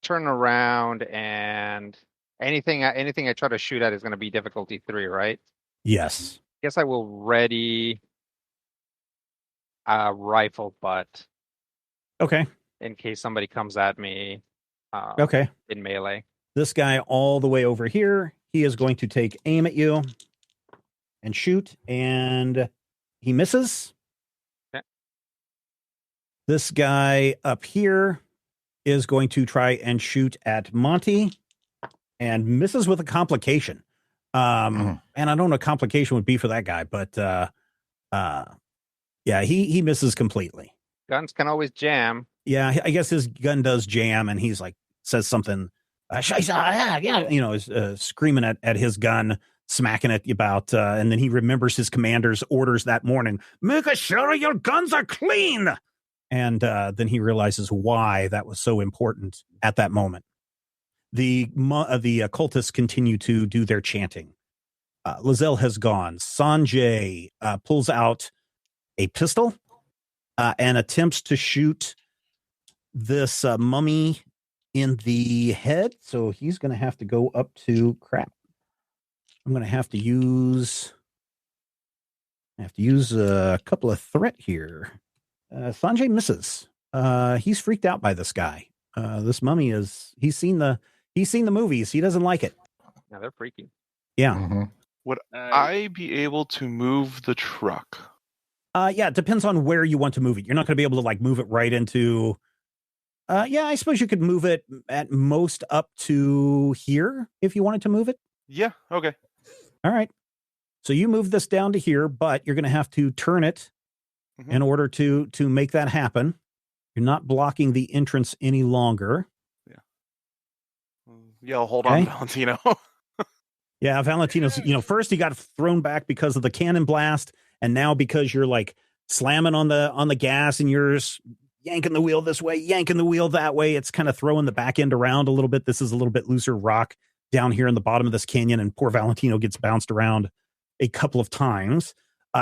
turn around, and anything I try to shoot at is going to be difficulty 3, right? Yes. Guess I will ready rifle butt Okay. in case somebody comes at me. Okay. In melee. This guy all the way over here, he is going to take aim at you and shoot, and he misses. Okay. This guy up here is going to try and shoot at Monty and misses with a complication. And I don't know what complication would be for that guy, but yeah, he misses completely. Guns can always jam. Yeah, I guess his gun does jam, and he's like, says something, is screaming at his gun, smacking it about, and then he remembers his commander's orders that morning. Make sure your guns are clean. And then he realizes why that was so important at that moment. The cultists continue to do their chanting. Lizelle has gone. Sanjay pulls out a pistol and attempts to shoot this mummy in the head. So he's going to have to go up to crap. I'm going to have to use a couple of threat here. Sanjay misses. He's freaked out by this guy. This mummy he's seen the movies. He doesn't like it. Yeah, they're freaky. Yeah. Mm-hmm. Would I be able to move the truck? Yeah, it depends on where you want to move it. You're not going to be able to like move it right into. Yeah, I suppose you could move it at most up to here if you wanted to move it. Yeah. Okay. All right. So you move this down to here, but you're going to have to turn it in order to make that happen. You're not blocking the entrance any longer. Yeah, I'll hold on, Valentino. Yeah, Valentino's, first he got thrown back because of the cannon blast, and now because you're like slamming on the gas and you're yanking the wheel this way, yanking the wheel that way, it's kind of throwing the back end around a little bit. This is a little bit looser rock down here in the bottom of this canyon, and poor Valentino gets bounced around a couple of times.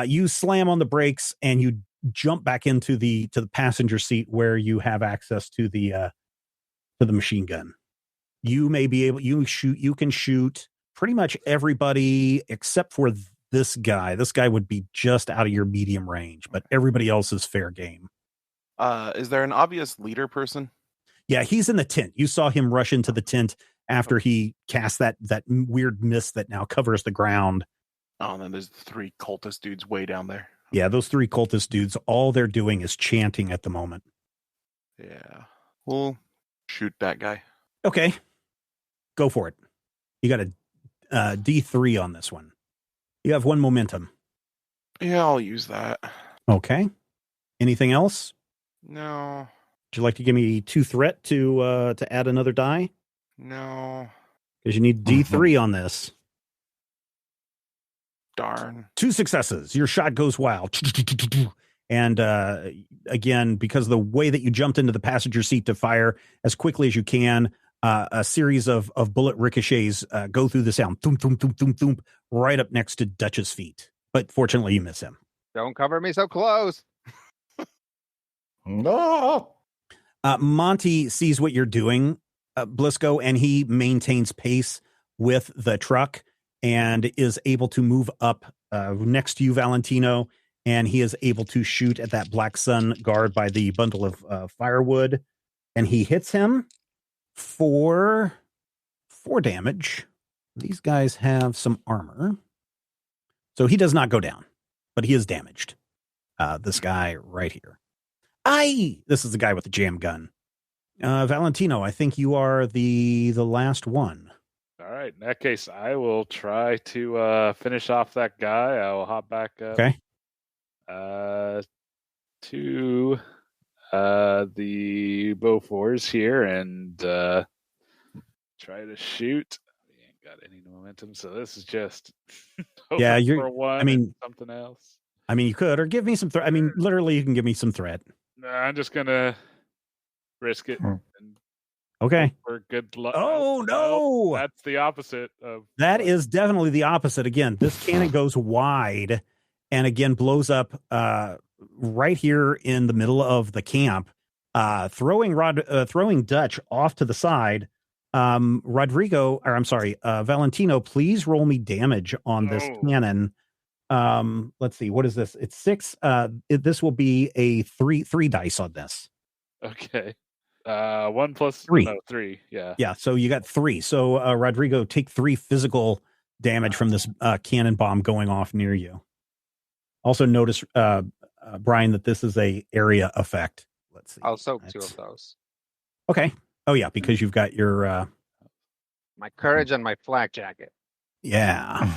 You slam on the brakes and you jump back into the passenger seat where you have access to the machine gun. You may be able, you can shoot pretty much everybody except for this guy. This guy would be just out of your medium range, but everybody else is fair game. Is there an obvious leader person? Yeah, he's in the tent. You saw him rush into the tent after he cast that weird mist that now covers the ground. Oh, and then there's 3 cultist dudes way down there. Yeah, those 3 cultist dudes, all they're doing is chanting at the moment. Yeah. We'll shoot that guy. Okay. Go for it. You got a D3 on this one. You have 1 momentum. Yeah, I'll use that. Okay. Anything else? No. Would you like to give me 2 threat to add another die? No. Because you need D3 on this. Darn. 2 successes. Your shot goes wild. And again, because of the way that you jumped into the passenger seat to fire as quickly as you can, a series of bullet ricochets go through the sound. Thump, thump, thump, thump, thump, right up next to Dutch's feet. But fortunately, you miss him. Don't cover me so close. No. Monty sees what you're doing, Blisco, and he maintains pace with the truck and is able to move up next to you, Valentino, and he is able to shoot at that Black Sun guard by the bundle of firewood, and he hits him for 4 damage. These guys have some armor, so he does not go down, but he is damaged. This guy right here. This is the guy with the jam gun. Valentino, I think you are the last one. All right. In that case, I will try to finish off that guy. I will hop back up. Okay. To the Bofors here and try to shoot. We ain't got any momentum, so this is just yeah. You're for one. I mean, something else. I mean, you could, or give me some threat. I mean, literally, you can give me some threat. No, I'm just gonna risk it. And Okay. for good luck. Oh no, that's the opposite of. That is definitely the opposite. Again, this cannon goes wide, and again blows up right here in the middle of the camp, throwing Dutch off to the side. Valentino, please roll me damage on this cannon. Let's see. What is this? It's 6. This will be a three dice on this. Okay. 1 plus 3. No, 3. Yeah. Yeah. So you got 3. So Rodrigo, take 3 physical damage from this cannon bomb going off near you. Also notice, Brian, that this is a area effect. Let's see. I'll soak 2 of those. Okay. Oh yeah, because you've got your My courage and my flak jacket. yeah.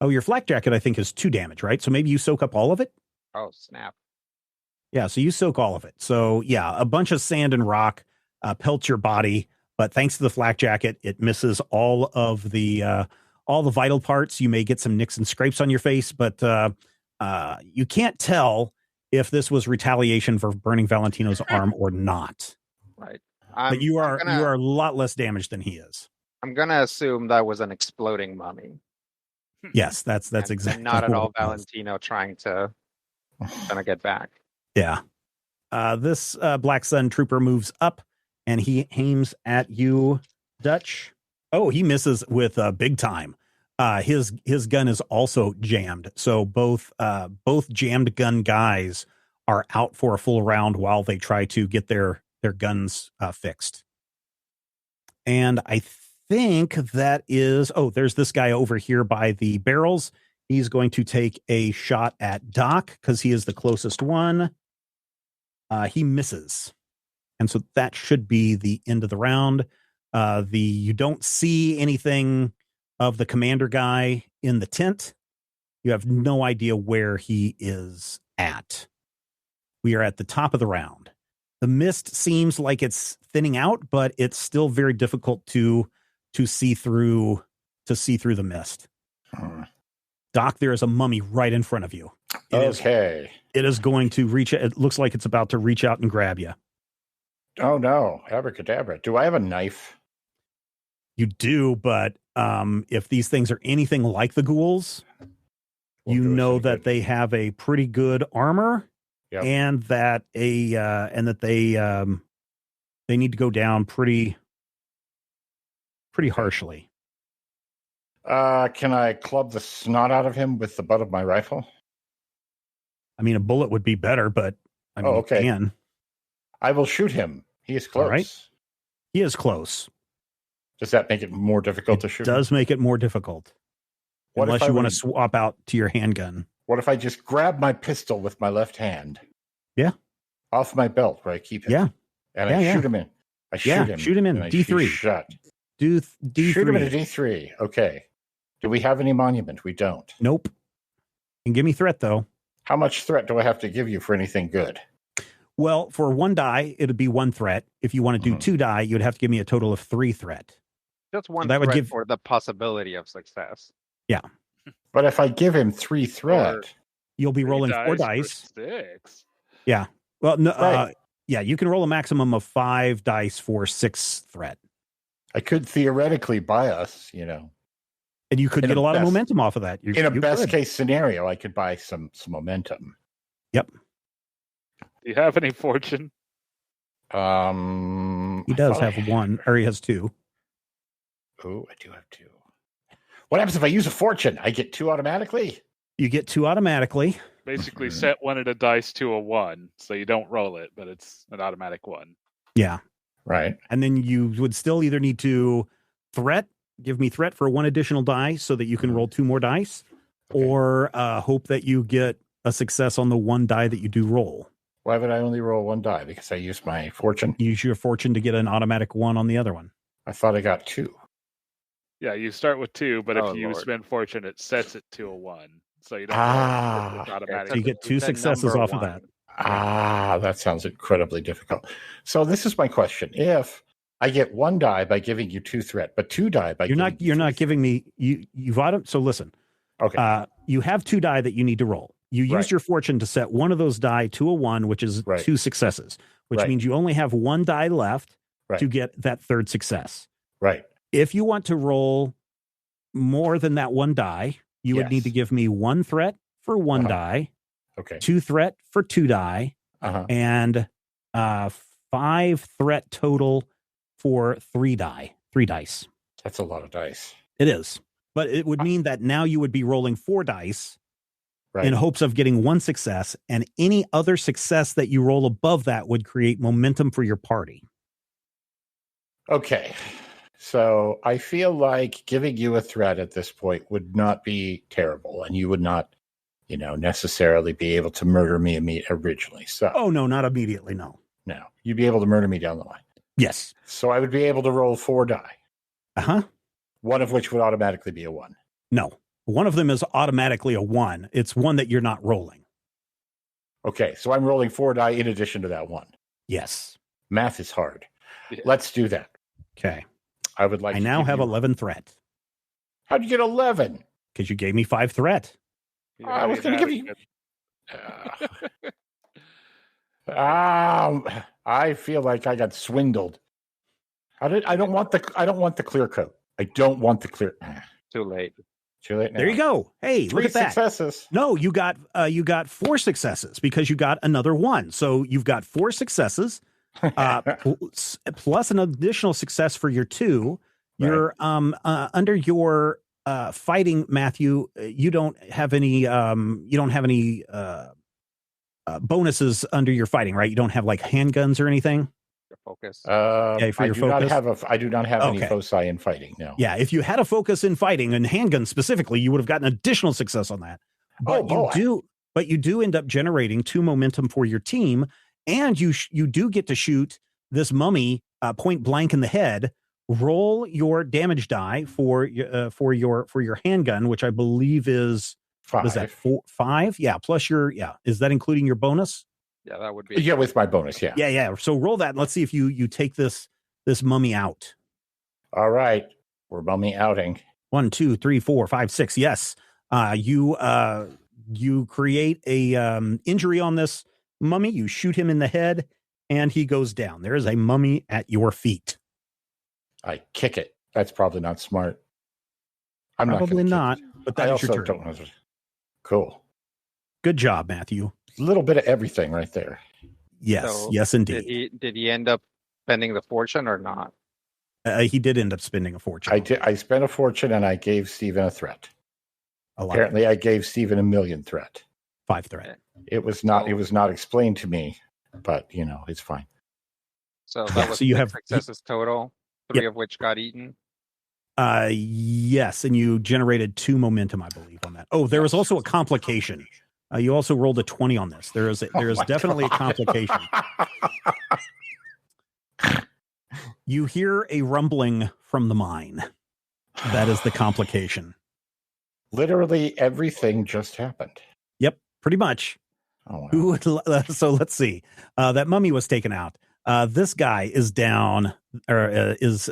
Oh, your flak jacket I think is 2 damage, right? So maybe you soak up all of it. Oh snap! Yeah, so you soak all of it. So yeah, a bunch of sand and rock pelts your body, but thanks to the flak jacket, it misses all the vital parts. You may get some nicks and scrapes on your face, but you can't tell if this was retaliation for burning Valentino's arm or not. Right. But you are a lot less damaged than he is. I'm gonna assume that was an exploding mummy. Yes, that's And exactly not at what all it was. Valentino trying to get back. Yeah. This Black Sun trooper moves up and he aims at you, Dutch. Oh, he misses with big time. His gun is also jammed. So both jammed gun guys are out for a full round while they try to get their guns fixed. And I think that is, there's this guy over here by the barrels. He's going to take a shot at Doc because he is the closest one. He misses. And so that should be the end of the round. You don't see anything of the commander guy in the tent. You have no idea where he is at. We are at the top of the round. The mist seems like it's thinning out, but it's still very difficult to see through the mist. Doc, there is a mummy right in front of you. It is going to reach. It looks like it's about to reach out and grab you. Oh no, abracadabra. Do I have a knife? You do, but if these things are anything like the ghouls, you know that they have a pretty good armor, and that they need to go down pretty harshly. Can I club the snot out of him with the butt of my rifle? I mean, a bullet would be better, but I mean, okay. You can. I will shoot him. He is close. All right. He is close. Does that make it more difficult to shoot? It does make it more difficult. Unless you want to swap out to your handgun. What if I just grab my pistol with my left hand? Yeah. Off my belt where I keep it. Yeah. And I shoot him in. Shoot him in. D3. Shot. Do D3. Shoot him in a D3. Okay. Do we have any monument? We don't. Nope. And give me threat, though. How much threat do I have to give you for anything good? Well, for 1 die, it'd be 1 threat. If you want to do 2 die, you'd have to give me a total of 3 threat. Just 1 that threat would give for the possibility of success. Yeah. But if I give him 3 threat, you'll be rolling 4 dice. 6. Yeah. Well, no, right. Yeah, you can roll a maximum of 5 dice for 6 threat. I could theoretically buy us, And you could get a lot of momentum off of that. In a best case scenario, I could buy some momentum. Yep. Do you have any fortune? He does have 1, or he has 2. Oh, I do have 2. What happens if I use a fortune? I get 2 automatically? You get 2 automatically. Basically, set one of the dice to a 1, so you don't roll it, but it's an automatic 1. Yeah. Right. And then you would still either need to give me threat for 1 additional die so that you can roll 2 more dice, or hope that you get a success on the 1 die that you do roll. Why would I only roll 1 die? Because I used my fortune? Use your fortune to get an automatic 1 on the other one. I thought I got 2. Yeah, you start with 2, but if you spend fortune, it sets it to a 1. So you don't automatic. So you get 2 successes off of that. That sounds incredibly difficult. So this is my question. If I get 1 die by giving you 2 threat, but 2 die by you're not giving me you've so listen. Okay. You have 2 die that you need to roll. You use your fortune to set one of those die to a 1, which is 2 successes, which means you only have 1 die left to get that 3rd success. Right. If you want to roll more than that 1 die, you would need to give me 1 threat for 1 die, 2 threat for 2 die, and 5 threat total for 3 dice. That's a lot of dice. It is. but it would mean that now you would be rolling 4 dice Right. in hopes of getting 1 success, and any other success that you roll above that would create momentum for your party. Okay. So I feel like giving you a threat at this point would not be terrible, and you would not, necessarily be able to murder me originally. So, Oh, no, not immediately, no. no, you'd be able to murder me down the line. Yes. So I would be able to roll 4 die, Uh-huh. one of which would automatically be a 1. No. One of them is automatically a 1. It's one that you're not rolling. Okay, so I'm rolling 4 die in addition to that 1. Yes. Math is hard. Yeah. Let's do that. Okay. I would like I to now give have you- 11 threat How'd you get 11? because you gave me 5 threat. You I was already going to give had you. it. I feel like I got swindled. I don't want the clear coat. I don't want the clear. Too late. Too late now. There you go. Hey, 3 look at that. successes. No, you got 4 successes because you got another 1. So you've got 4 successes plus an additional success for your 2. You're under your fighting, Matthew. You don't have any bonuses under your fighting, right? You don't have like handguns or anything. Your focus. For your focus? I do not have any Okay. foci in fighting. No. Yeah, if you had a focus in fighting and handguns specifically, you would have gotten additional success on that. But you do end up generating 2 momentum for your team, and you do get to shoot this mummy point blank in the head. Roll your damage die for your handgun, which I believe is 5. was that 5? Yeah, plus is that including your bonus? Yeah, that would be. Yeah, with my bonus. Yeah. Yeah. So roll that and let's see if you take this mummy out. All right. We're mummy outing. 1, 2, 3, 4, 5, 6. Yes. You create a injury on this mummy. You shoot him in the head, and he goes down. There is a mummy at your feet. I kick it. That's probably not smart. I'm Probably not. not, but that is your turn. don't know. Cool. Good job, Matthew. A little bit of everything right there. Yes, So, yes, indeed. Did he end up spending the fortune or not? He did end up spending a fortune. I did. I spent a fortune and I gave Stephen a threat. Apparently, I gave Stephen a million threat. 5 threat. It was not explained to me, but it's fine. So that was So you 6 have- successes total, 3 of which got eaten. Yes, and you generated 2 momentum, I believe, on that. Oh, there was also a complication. You also rolled a 20 on this. There is definitely a complication. You hear a rumbling from the mine. That is the complication. Literally everything just happened. Yep, pretty much. Oh, wow. So let's see. That mummy was taken out. This guy is down or is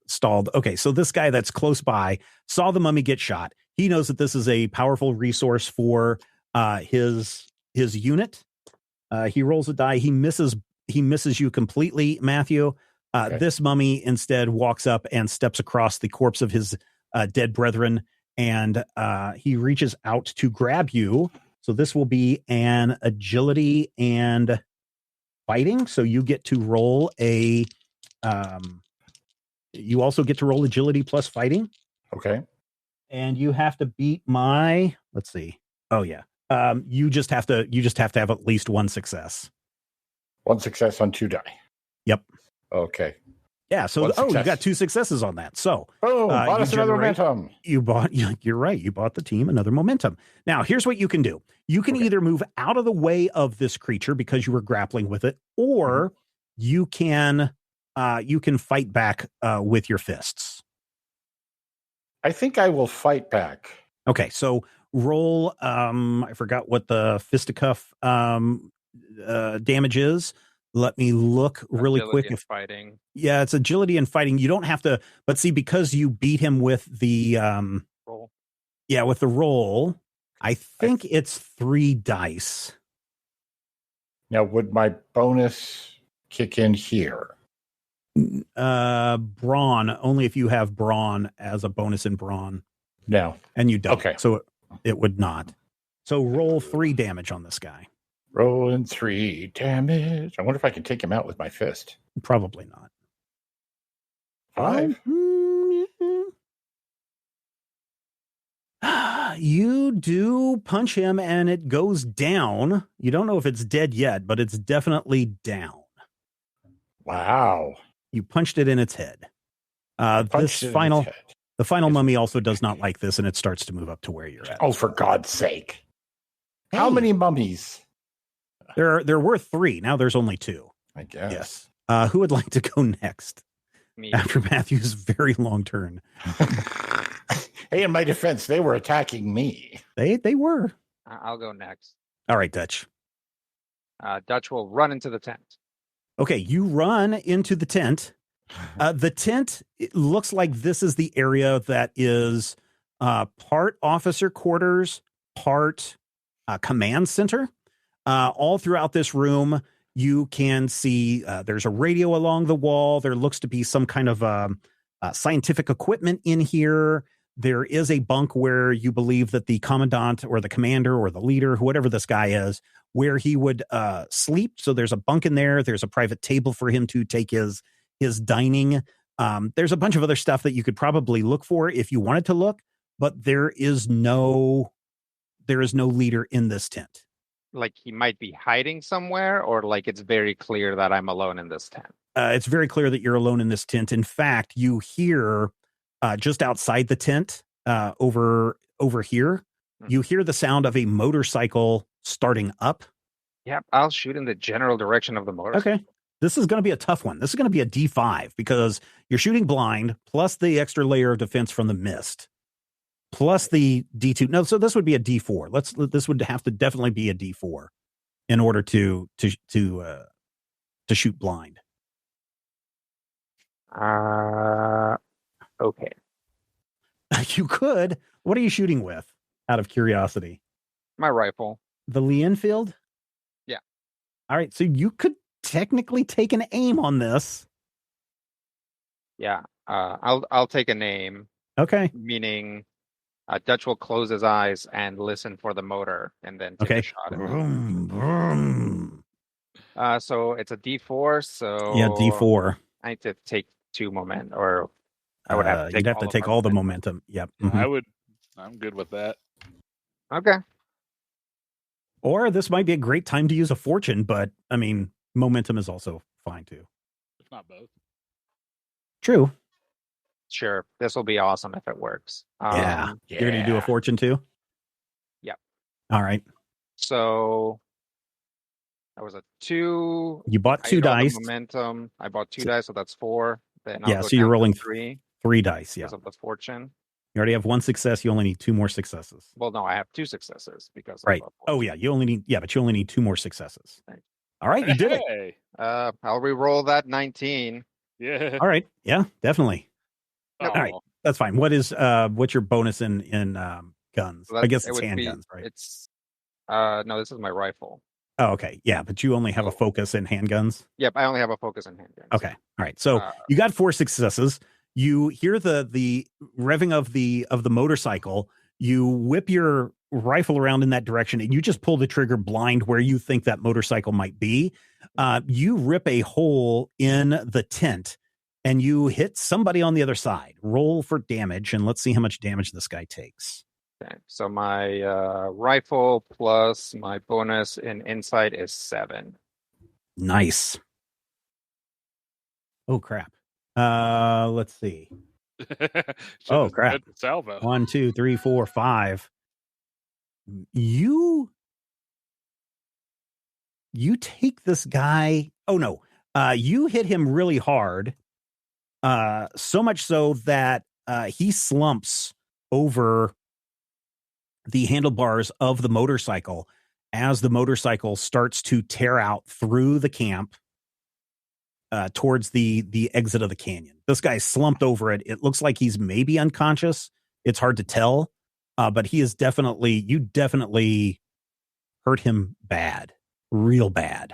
stalled. Okay, so this guy that's close by saw the mummy get shot. He knows that this is a powerful resource for his unit. He rolls a die. He misses you completely, Matthew. Okay. This mummy instead walks up and steps across the corpse of his dead brethren, and he reaches out to grab you. So this will be an agility and fighting. So you get to roll a. You also get to roll agility plus fighting, Okay. and you have to beat my. Let's see. Oh yeah. You just have to have at least 1 success. 1 success on 2 die. Yep. Okay. Yeah. So 1 you success. got 2 successes on that. So Oh, bought you us another generate- momentum. you're right. You bought the team another momentum. Now, here's what you can do. You can Okay. either move out of the way of this creature because you were grappling with it, or you can fight back with your fists. I think I will fight back. Okay, so roll. I forgot what the fisticuff damage is. Let me look really Agility quick. and If fighting. yeah, it's agility and fighting. You don't have to, but see, because you beat him with the Roll. yeah, with the roll, I think it's 3 dice. Now, would my bonus kick in here? Brawn, only if you have brawn as a bonus in brawn, No. and you don't. Okay. So it would not. So roll 3 damage on this guy. Rolling 3 damage. I wonder if I can take him out with my fist. Probably not. 5. do punch him and it goes down. You don't know if it's dead yet, but it's definitely down. Wow. You punched it in its head. Punched it in its head. The final mummy also does not like this, and it starts to move up to where you're at. Oh, for God's sake. How many mummies? There were 3. Now there's only 2. I guess. Yes. Who would like to go next? Me. After Matthew's very long turn. Hey, in my defense, they were attacking me. They were. I'll go next. All right, Dutch. Dutch will run into the tent. Okay, you run into the tent. The tent, it looks like this is the area that is part officer quarters, part command center. All throughout this room, you can see there's a radio along the wall. There looks to be some kind of scientific equipment in here. There is a bunk where you believe that the commandant or the commander or the leader, whatever this guy is, where he would sleep. So there's a bunk in there. There's a private table for him to take his dining. There's a bunch of other stuff that you could probably look for if you wanted to look, but there is no leader in this tent. Like he might be hiding somewhere, or like it's very clear that I'm alone in this tent. It's very clear that you're alone in this tent. In fact, you hear just outside the tent, over here, you hear the sound of a motorcycle starting up. Yep, I'll shoot in the general direction of the motorcycle. Okay. This is going to be a tough one. This is going to be a D5 because you're shooting blind plus the extra layer of defense from the mist plus the D2. No, so this would be a D4. This would have to definitely be a D4 in order to shoot blind. Okay. You could. What are you shooting with? Out of curiosity. My rifle. The Lee Enfield? Yeah. All right. So you could technically take an aim on this. Yeah. I'll take a name. Okay. Meaning Dutch will close his eyes and listen for the motor and then take a shot at it. Vroom, vroom. So it's a D4. So yeah, D4. I need to take 2 moment, or I would have to take you'd have to take all the momentum. Yep. Mm-hmm. I'm good with that. Okay. Or this might be a great time to use a fortune, but I mean, momentum is also fine too. If not both. True. Sure. This will be awesome if it works. Yeah. You're going to do a fortune too? Yep. All right. So that was a 2. You bought 2 dice. Momentum. I bought 2 dice, so that's 4. Then I'll so you're rolling 3 dice. Yeah. because of the fortune. You already have 1 success. You only need 2 more successes. Well, no, I have 2 successes because right. Oh yeah, but you only need 2 more successes. Thanks. All right, you did it. I'll re-roll that 19. Yeah. All right. Yeah, definitely. Oh. All right, that's fine. What's your bonus in guns? So I guess it's handguns, right? It's no, this is my rifle. Oh, okay. Yeah, but you only have a focus in handguns. Yep, I only have a focus in handguns. Okay. All right. So you got 4 successes. You hear the revving of the motorcycle. You whip your rifle around in that direction, and you just pull the trigger blind where you think that motorcycle might be. You rip a hole in the tent, and you hit somebody on the other side. Roll for damage, and let's see how much damage this guy takes. Okay, so my rifle plus my bonus in insight is 7. Nice. Oh crap. Let's see. Oh crap. Salvo. 1, 2, 3, 4, 5. You take this guy. Oh no. You hit him really hard. So much so that he slumps over the handlebars of the motorcycle as the motorcycle starts to tear out through the camp towards the exit of the canyon. This guy's slumped over it. It looks like he's maybe unconscious. It's hard to tell, but you definitely hurt him bad, real bad.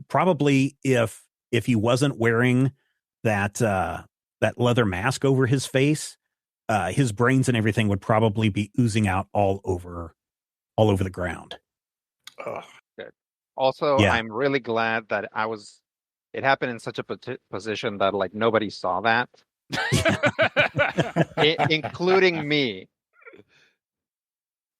Probably if he wasn't wearing that leather mask over his face, his brains and everything would probably be oozing out all over the ground. Ugh. Good. Also, yeah. I'm really glad that it happened in such a position that like nobody saw that, including me.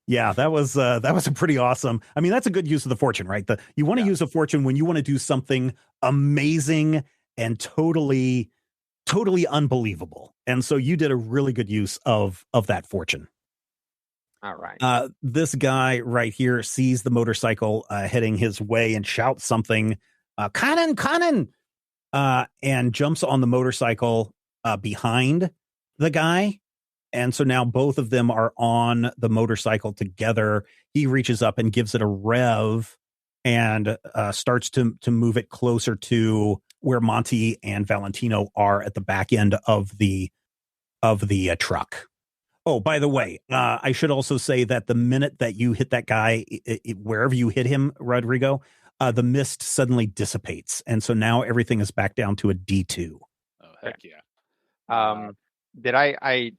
Yeah, that was a pretty awesome. I mean, that's a good use of the fortune, right? You want to use a fortune when you want to do something amazing and totally unbelievable. And so you did a really good use of that fortune. All right. This guy right here sees the motorcycle heading his way and shouts something, Kanan, and jumps on the motorcycle behind the guy. And so now both of them are on the motorcycle together. He reaches up and gives it a rev and starts to move it closer to where Monty and Valentino are at the back end of the truck. Oh, by the way, I should also say that the minute that you hit that guy, wherever you hit him, Rodrigo, the mist suddenly dissipates. And so now everything is back down to a D2. Oh, heck yeah. Did I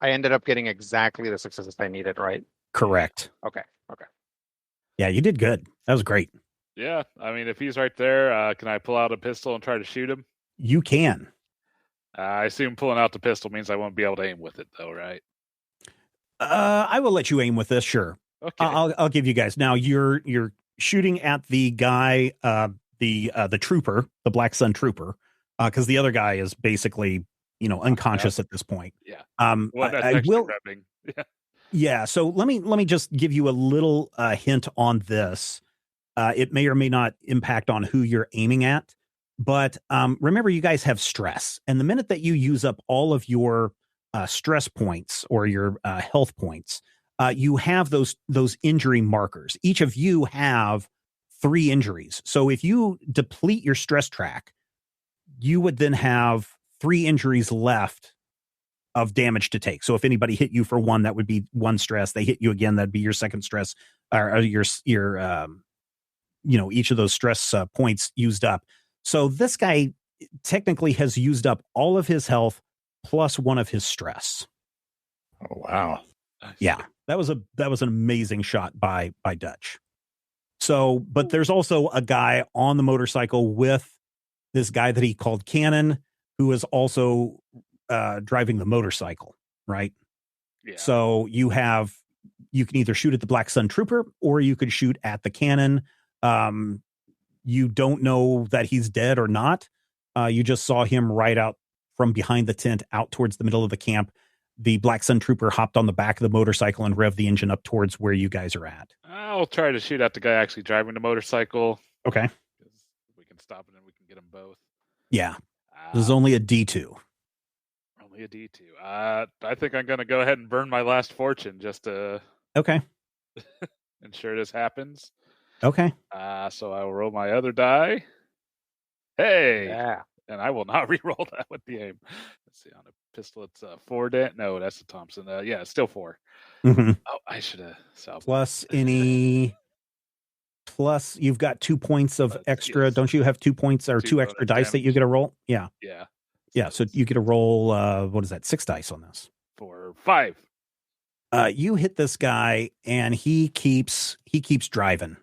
ended up getting exactly the successes I needed, right? Correct. Okay. Yeah, you did good. That was great. Yeah, I mean, if he's right there, can I pull out a pistol and try to shoot him? You can. I assume pulling out the pistol means I won't be able to aim with it, though, right? I will let you aim with this. Sure. Okay. I'll give you guys. Now you're shooting at the guy, the trooper, the Black Sun trooper, because the other guy is basically, unconscious at this point. Yeah. Well, I will. Yeah. Yeah. So let me just give you a little hint on this. It may or may not impact on who you're aiming at, but remember, you guys have stress, and the minute that you use up all of your stress points or your health points, you have those injury markers. Each of you have 3 injuries. So if you deplete your stress track, you would then have 3 injuries left of damage to take. So if anybody hit you for 1, that would be 1 stress. They hit you again, that'd be your second stress, or your each of those stress points used up. So this guy technically has used up all of his health plus 1 of his stress. Oh, wow. Yeah, that was an amazing shot by Dutch. So, but there's also a guy on the motorcycle with this guy that he called Cannon, who is also driving the motorcycle, right? Yeah. So you can either shoot at the Black Sun Trooper or you could shoot at the Cannon. You don't know that he's dead or not. You just saw him right out from behind the tent out towards the middle of the camp. The Black Sun Trooper hopped on the back of the motorcycle and revved the engine up towards where you guys are at. I'll try to shoot at the guy actually driving the motorcycle. Okay. We can stop it and we can get them both. Yeah. This is only a D2. Only a D2. I think I'm going to go ahead and burn my last fortune just to okay. ensure this happens. Okay. So I will roll my other die. Hey. Yeah. And I will not re-roll that with the aim. Let's see, on a pistol, it's 4 damage. No, that's the Thompson. Yeah, it's still 4. Mm-hmm. Oh, I should have salvaged. Plus, you've got 2 points of extra. Yes. Don't you have 2 points or 2 extra dice that you get to roll? Yeah. Yeah. Yeah. So you get to roll, what is that? 6 dice on this. 4, 5. You hit this guy and he keeps driving.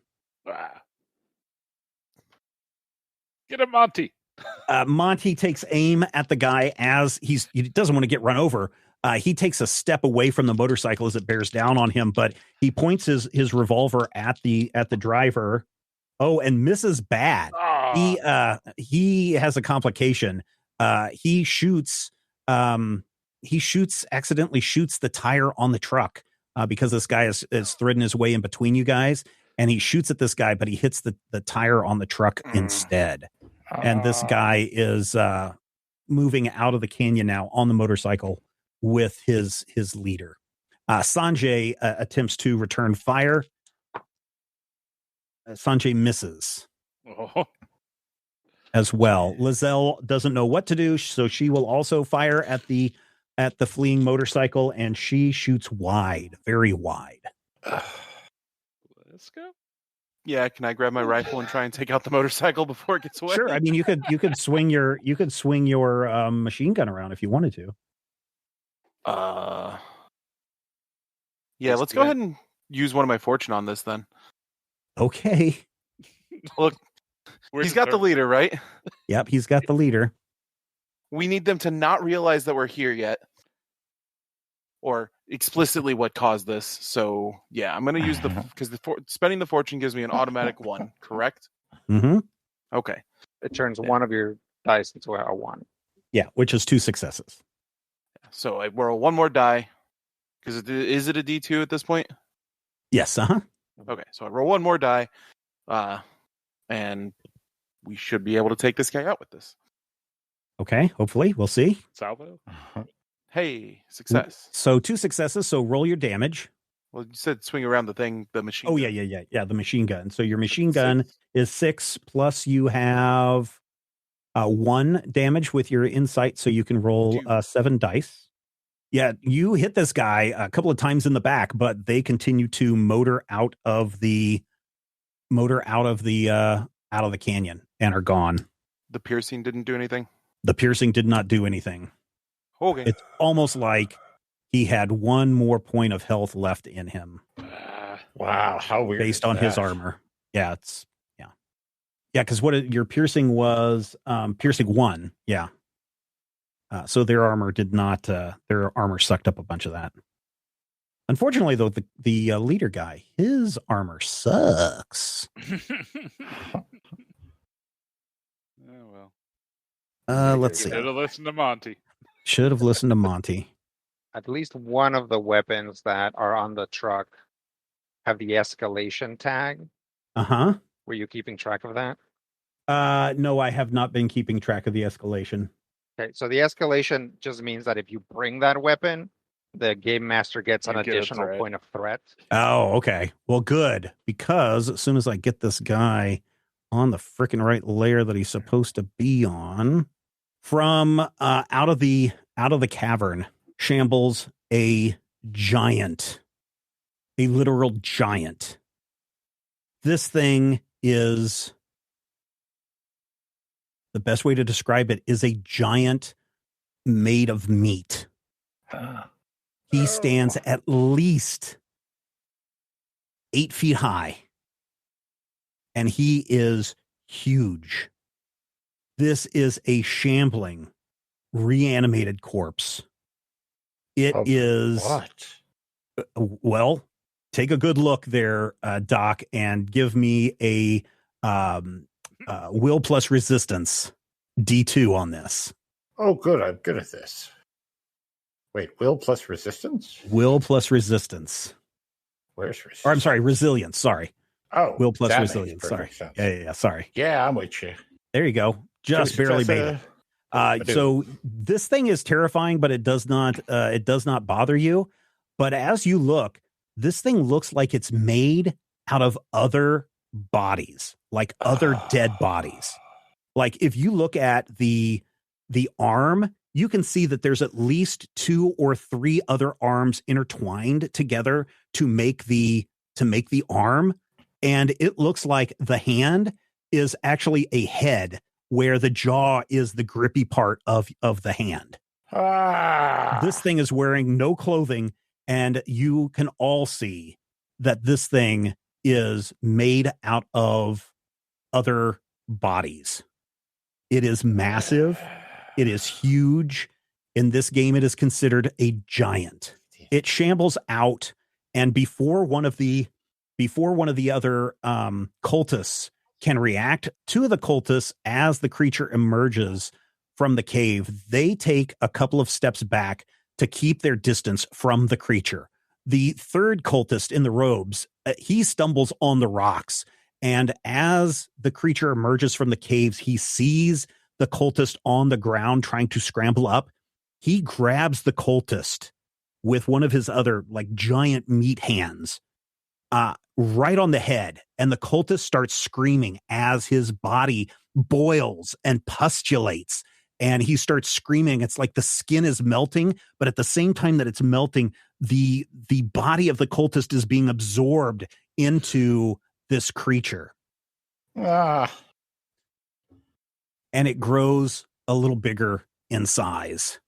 Get him, Monty. Monty takes aim at the guy as he doesn't want to get run over. He takes a step away from the motorcycle as it bears down on him, but he points his revolver at the driver. Oh, and misses bad. Oh. He has a complication. He accidentally shoots the tire on the truck because this guy is threading his way in between you guys, and he shoots at this guy, but he hits the tire on the truck instead. And this guy is moving out of the canyon now on the motorcycle with his leader. Sanjay attempts to return fire. Sanjay misses as well. Lizelle doesn't know what to do, so she will also fire at the fleeing motorcycle, and she shoots wide, very wide. Let's go. Yeah, can I grab my rifle and try and take out the motorcycle before it gets away? Sure. I mean, you could swing your machine gun around if you wanted to. Yeah, let's go ahead and use one of my fortune on this then. Okay. Look, he's got the leader, right? Yep, he's got the leader. We need them to not realize that we're here yet. or explicitly what caused this. So yeah, I'm going to use because spending the fortune gives me an automatic 1, correct? Mm-hmm. Okay. It turns one of your dice into a 1. Yeah, which is 2 successes. So I roll one more die, because is it a D2 at this point? Yes, uh-huh. Okay, so I roll one more die, and we should be able to take this guy out with this. Okay, hopefully. We'll see. Salvo? Hey, success. So 2 successes, so roll your damage. Well, you said swing around the thing, the machine gun. Yeah, the machine gun. So your machine gun is 6, plus you have 1 damage with your insight, so you can roll 7 dice. Yeah, you hit this guy a couple of times in the back, but they continue to motor out of the canyon and are gone. The piercing didn't do anything? The piercing did not do anything. Okay. It's almost like he had 1 more point of health left in him. Wow, how weird. Based on his armor. Yeah, because your piercing was piercing 1. Yeah. So their armor did not. Their armor sucked up a bunch of that. Unfortunately, though, the leader guy, his armor sucks. Oh well. Let's see. Should have listened to Monty. Should have listened to Monty. At least one of the weapons that are on the truck have the escalation tag. Uh-huh. Were you keeping track of that? No, I have not been keeping track of the escalation. Okay, so the escalation just means that if you bring that weapon, the game master gets an additional point of threat. Oh, okay. Well, good, because as soon as I get this guy on the freaking right layer that he's supposed to be on, from out of the cavern shambles a literal giant. This thing is, the best way to describe it is a giant made of meat. He stands at least 8 feet high, and he is huge. This is a shambling, reanimated corpse. It is what? Well, take a good look there, Doc, and give me a will plus resistance D2 on this. Oh, good. I'm good at this. Wait, will plus resistance? Will plus resistance. Where's resistance? Or I'm sorry, resilience. Sorry. Oh, will plus that resilience. makes Sorry. perfect sense. Yeah. Sorry. Yeah, I'm with you. There you go. Just barely made it. So this thing is terrifying, but it does not bother you. But as you look, this thing looks like it's made out of other bodies, like other dead bodies. Like if you look at the arm, you can see that there's at least 2 or 3 other arms intertwined together to make the arm. And it looks like the hand is actually a head, where the jaw is the grippy part of the hand. This thing is wearing no clothing, and you can all see that this thing is made out of other bodies. It is massive. It is huge. In this game, it is considered a giant. It shambles out, and before one of the other cultists can react, 2 of the cultists, as the creature emerges from the cave, they take a couple of steps back to keep their distance from the creature. The 3rd cultist in the robes, he stumbles on the rocks, and as the creature emerges from the caves, he sees the cultist on the ground trying to scramble up. He grabs the cultist with one of his other giant meat hands right on the head, and the cultist starts screaming as his body boils and pustulates, and he starts screaming. It's like the skin is melting, but at the same time that it's melting, the body of the cultist is being absorbed into this creature. And it grows a little bigger in size.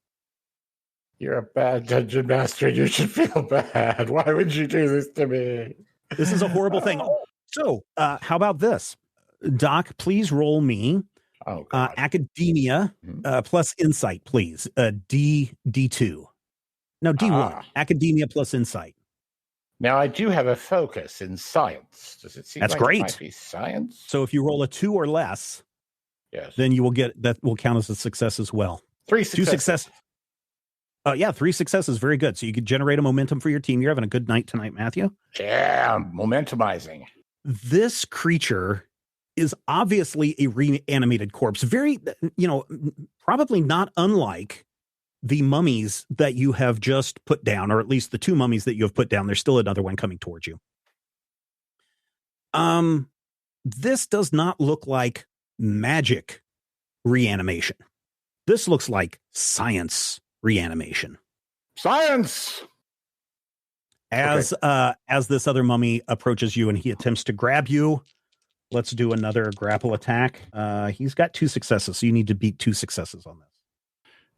You're a bad dungeon master. You should feel bad. Why would you do this to me? This is a horrible thing. So, how about this? Doc, please roll me academia plus insight, please. D2. No, D1. Ah. Academia plus insight. Now, I do have a focus in science. Does it seem That's like great. it might be science? So if you roll a 2 or less, yes, then you will get that will count as a success as well. 3 2 successes. success. Yeah, 3 successes. Very good. So you could generate a momentum for your team. You're having a good night tonight, Matthew. Yeah, momentumizing. This creature is obviously a reanimated corpse. Very, probably not unlike the mummies that you have just put down, or at least the 2 mummies that you have put down. There's still another one coming towards you. This does not look like magic reanimation. This looks like science reanimation. Science! As this other mummy approaches you and he attempts to grab you, let's do another grapple attack. He's got 2 successes, so you need to beat 2 successes on this.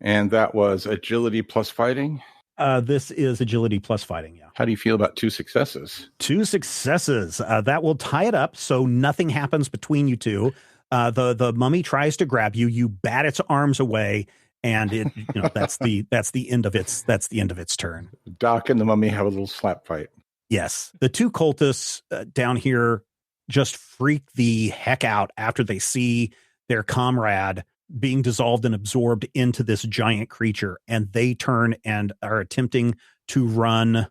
And that was agility plus fighting? This is agility plus fighting, yeah. How do you feel about 2 successes? 2 successes. That will tie it up, so nothing happens between you two. The mummy tries to grab you. You bat its arms away, and it that's the end of its turn. Doc and the mummy have a little slap fight. Yes, the 2 cultists down here just freak the heck out after they see their comrade being dissolved and absorbed into this giant creature, and they turn and are attempting to run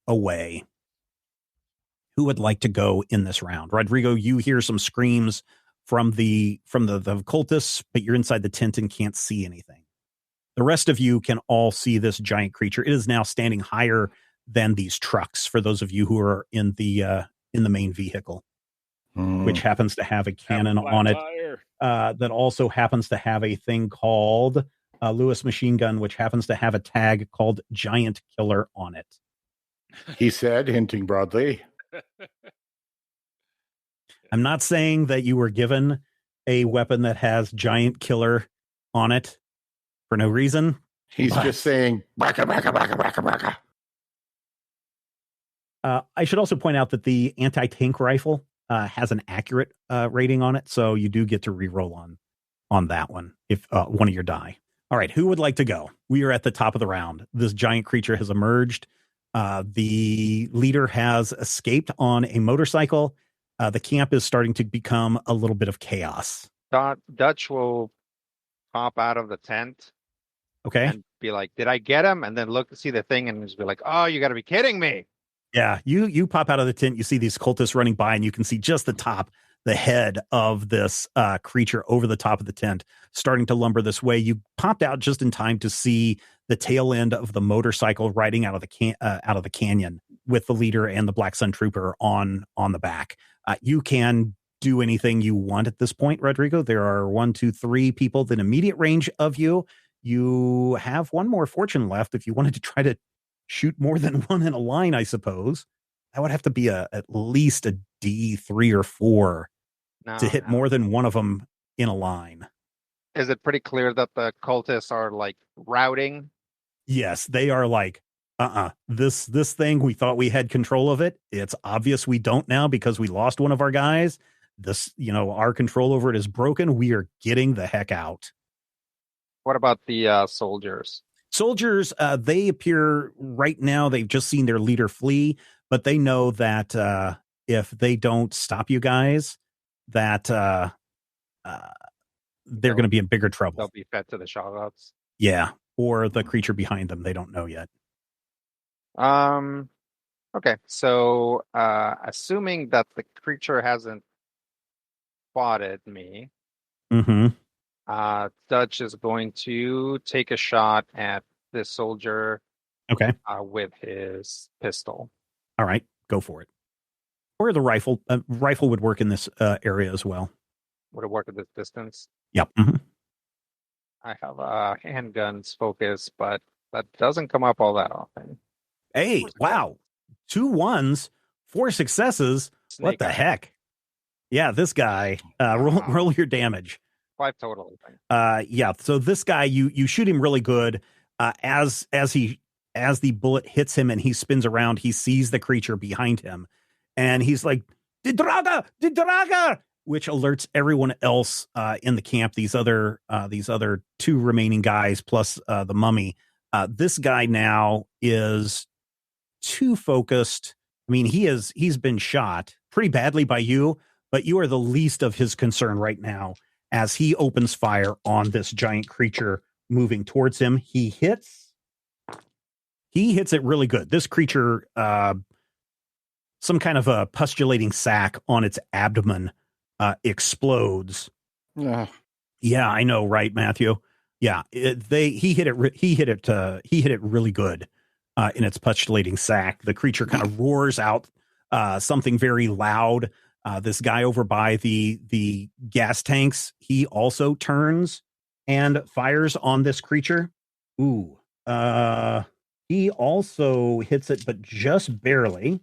away. Who would like to go in this round? Rodrigo, you hear some screams from the cultists, but you're inside the tent and can't see anything. The rest of you can all see this giant creature. It is now standing higher than these trucks, for those of you who are in the main vehicle, which happens to have a cannon on it. That also happens to have a thing called Lewis machine gun, which happens to have a tag called Giant Killer on it. He said, hinting broadly. I'm not saying that you were given a weapon that has Giant Killer on it for no reason. He's just saying, braka, braka, braka, braka, braka. I should also point out that the anti-tank rifle has an accurate rating on it, so you do get to re-roll on that one if one of your die. All right, who would like to go? We are at the top of the round. This giant creature has emerged. The leader has escaped on a motorcycle. The camp is starting to become a little bit of chaos. Dutch will pop out of the tent. Okay. And be like, did I get him? And then see the thing and just be like, oh, you got to be kidding me. Yeah, you pop out of the tent, you see these cultists running by, and you can see just the head of this creature over the top of the tent, starting to lumber this way. You popped out just in time to see the tail end of the motorcycle riding out of the canyon with the leader and the Black Sun Trooper on the back. You can do anything you want at this point, Rodrigo. There are 1, 2, 3 people in immediate range of you. You have 1 more fortune left if you wanted to try to shoot more than 1 in a line, I suppose. That would have to be at least a D3 or 4 to hit more than 1 of them in a line. Is it pretty clear that the cultists are like routing? Yes, they are like, this thing, we thought we had control of it. It's obvious we don't now because we lost 1 of our guys. This, our control over it is broken. We are getting the heck out. What about the soldiers? Soldiers, they appear right now, they've just seen their leader flee, but they know that if they don't stop you guys, that they're going to be in bigger trouble. They'll be fed to the shoggoths. Yeah, or the creature behind them. They don't know yet. Okay, so assuming that the creature hasn't spotted me, Dutch is going to take a shot at this soldier. Okay. With his pistol. All right, go for it. Or the rifle. Rifle would work in this area as well. Would it work at this distance? Yep. I have handguns focus, but that doesn't come up all that often. Hey, wow. 2 1s, 4 successes. What the heck? Yeah, this guy. Roll your damage. 5 total, I think. Yeah. So this guy, you shoot him really good. As the bullet hits him and he spins around, he sees the creature behind him, and he's like, "Didraga, Didraga!" which alerts everyone else in the camp. These other 2 remaining guys plus the mummy This guy now is too focused. I mean, he's been shot pretty badly by you, but you are the least of his concern right now as he opens fire on this giant creature moving towards him. He hits it really good. This creature, some kind of a pustulating sac on its abdomen explodes. Yeah, I know, right, Matthew? Yeah, he hit it really good in its pustulating sac. The creature kind of roars out something very loud. This guy over by the gas tanks, he also turns and fires on this creature. Ooh, he also hits it, but just barely.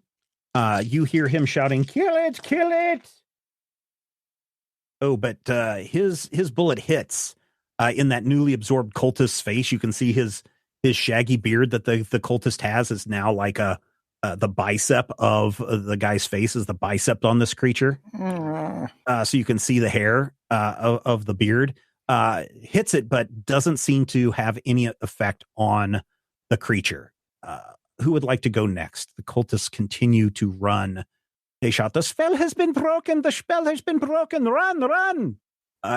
You hear him shouting, "Kill it! Kill it!" Oh, but his bullet hits in that newly absorbed cultist's face. You can see his shaggy beard that the cultist has is now like the bicep of the guy's face is the bicep on this creature. So you can see the hair of the beard. Hits it, but doesn't seem to have any effect on the creature. Who would like to go next? The cultists continue to run. They shout, "The spell has been broken! The spell has been broken! Run, run!"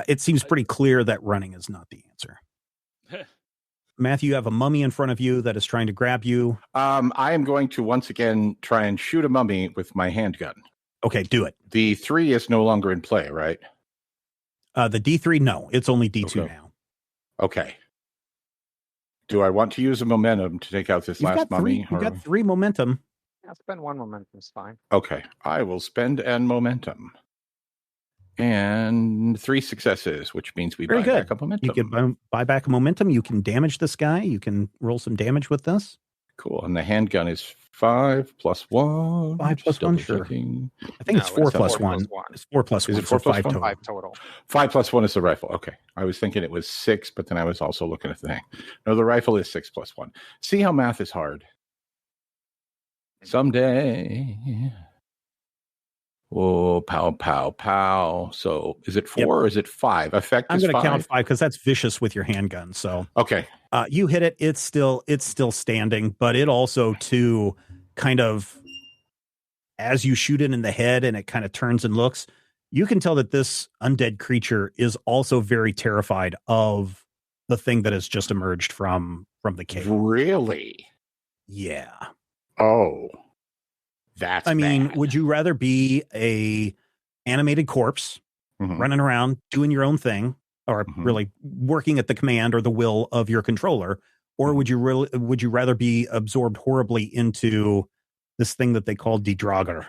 It seems pretty clear that running is not the answer. Matthew, you have a mummy in front of you that is trying to grab you. I am going to once again try and shoot a mummy with my handgun. Okay, do it. The 3 is no longer in play, right? The D3, no. It's only D2 now. Okay. Do I want to use a momentum to take out this last mummy? You've got 3 momentum. Yeah, spend 1 momentum is fine. Okay, I will spend an momentum. And 3 successes, which means we buy back a momentum. You can buy back a momentum. You can damage this guy. You can roll some damage with this. Cool. And the handgun is 5 plus 1. 5 plus 1, sure. I think it's 4 plus 1. It's 4 plus 1. Is it 4 plus 1? 5 total. 5 plus 1 is the rifle. Okay. I was thinking it was 6, but then I was also looking at the thing. No, the rifle is 6 plus 1. See how math is hard. Someday. Oh, pow, pow, pow. So is it 4 or is it 5? Effect I'm is 5? going to count 5 because that's vicious with your handgun. So okay. You hit it. It's still standing, but it also too kind of, as you shoot it in the head and it kind of turns and looks, you can tell that this undead creature is also very terrified of the thing that has just emerged from the cave. Really? Yeah. Oh, that's bad. Would you rather be a animated corpse running around doing your own thing, or really working at the command or the will of your controller, or would you rather be absorbed horribly into this thing that they call Die Drager?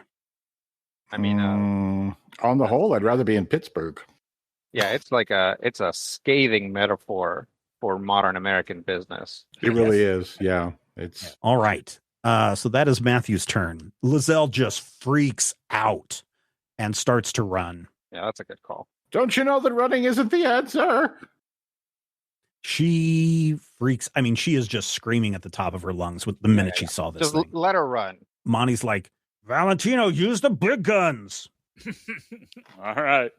I mean, on the whole, I'd rather be in Pittsburgh. Yeah, it's a scathing metaphor for modern American business. It really is. Yeah, it's all right. So that is Matthew's turn. Lizelle just freaks out and starts to run. Yeah, that's a good call. Don't you know that running isn't the answer? She freaks. I mean, she is just screaming at the top of her lungs with the minute she saw this. Just thing. Let her run. Monty's like, "Valentino, use the big guns." All right.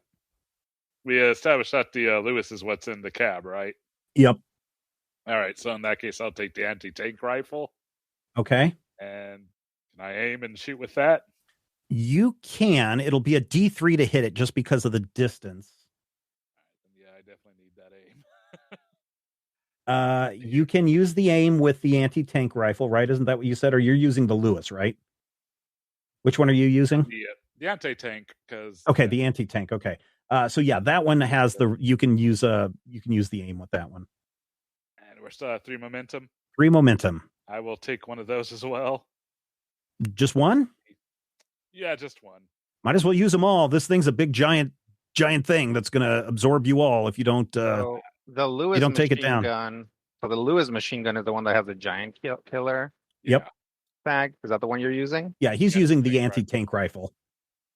We established that the Lewis is what's in the cab, right? Yep. All right. So in that case, I'll take the anti-tank rifle. Okay. And can I aim and shoot with that? You can. It'll be a D3 to hit it just because of the distance. Yeah, I definitely need that aim. You can use the aim with the anti-tank rifle, right? Isn't that what you said? Or you're using the Lewis, right? Which one are you using? The anti-tank, because okay, the anti-tank. Okay. So yeah, that one has you can use the aim with that one. And we're still at 3 momentum. 3 momentum. I will take one of those as well. Just one? Yeah, just one. Might as well use them all. This thing's a big giant thing that's going to absorb you all if you don't. So the Lewis you don't take it down. Gun. So the Lewis machine gun is the one that has the giant killer. Yep. Tag. Is that the one you're using? Yeah, he's using the anti-tank rifle.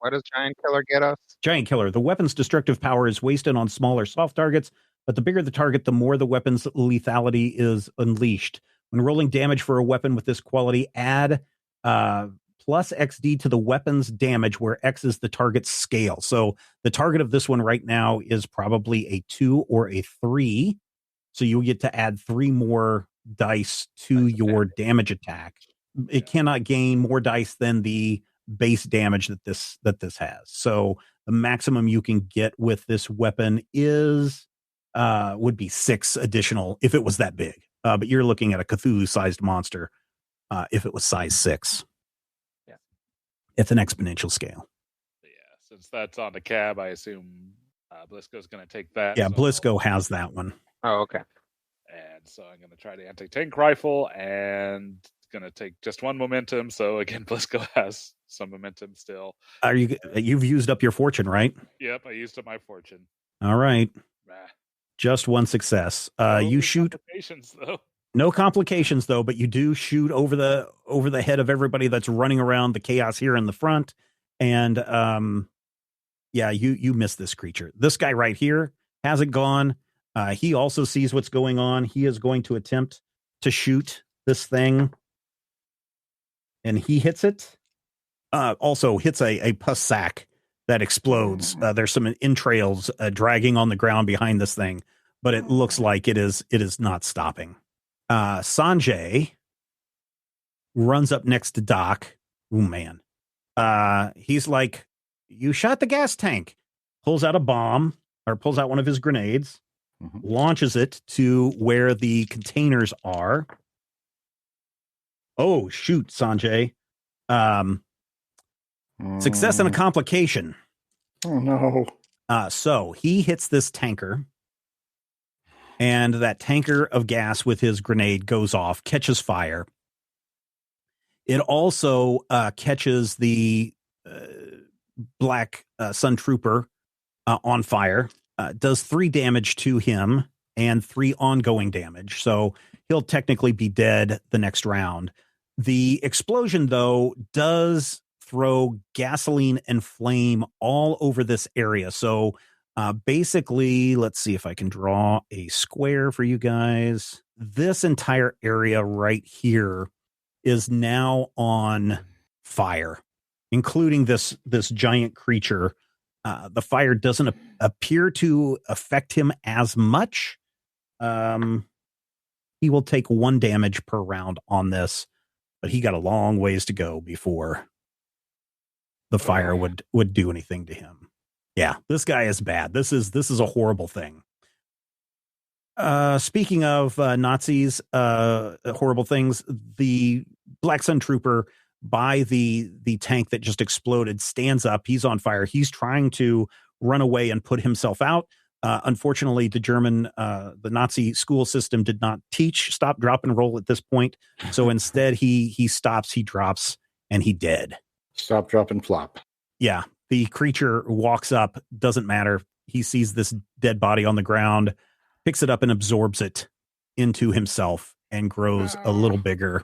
What does giant killer get us? Giant killer. The weapon's destructive power is wasted on smaller soft targets, but the bigger the target, the more the weapon's lethality is unleashed. When rolling damage for a weapon with this quality, add plus XD to the weapon's damage, where X is the target's scale. So the target of this one right now is probably a 2 or a 3. So you'll get to add 3 more dice to your damage attack. It cannot gain more dice than the base damage that this has. So the maximum you can get with this weapon is would be 6 additional if it was that big. But you're looking at a Cthulhu-sized monster if it was size 6. Yeah. It's an exponential scale. Yeah, since that's on the cab, I assume Blisco's going to take that. Yeah, so Blisco has that one. Oh, okay. And so I'm going to try the anti-tank rifle and going to take just 1 momentum. So again, Blisco has some momentum still. You've used up your fortune, right? Yep, I used up my fortune. All right. Nah. Just 1 success. No You shoot. complications, though. No complications, though, but you do shoot over the head of everybody that's running around the chaos here in the front. And you miss this creature. This guy right here hasn't gone. He also sees what's going on. He is going to attempt to shoot this thing. And he hits it. Also hits a pus sac that explodes. There's some entrails dragging on the ground behind this thing, but it looks like it is not stopping. Sanjay runs up next to Doc. Oh man. He's like, you shot the gas tank. Pulls out a bomb or pulls out one of his grenades, launches it to where the containers are. Oh, shoot, Sanjay. Success and a complication. Oh, no. So he hits this tanker, and that tanker of gas with his grenade goes off, catches fire. It also catches the Black Sun Trooper on fire, does 3 damage to him and 3 ongoing damage. So he'll technically be dead the next round. The explosion, though, does throw gasoline and flame all over this area. So basically, let's see if I can draw a square for you guys. This entire area right here is now on fire, including this giant creature. The fire doesn't appear to affect him as much. He will take 1 damage per round on this, but he got a long ways to go before the fire would do anything to him. Yeah, this guy is bad. This is a horrible thing. Speaking of Nazis, horrible things, the Black Sun Trooper by the tank that just exploded stands up. He's on fire. He's trying to run away and put himself out. Unfortunately, the Nazi school system did not teach stop, drop, and roll at this point. So instead, he stops, he drops, and he dead. Stop, drop, and flop. Yeah, the creature walks up. Doesn't matter. He sees this dead body on the ground, picks it up and absorbs it into himself and grows a little bigger.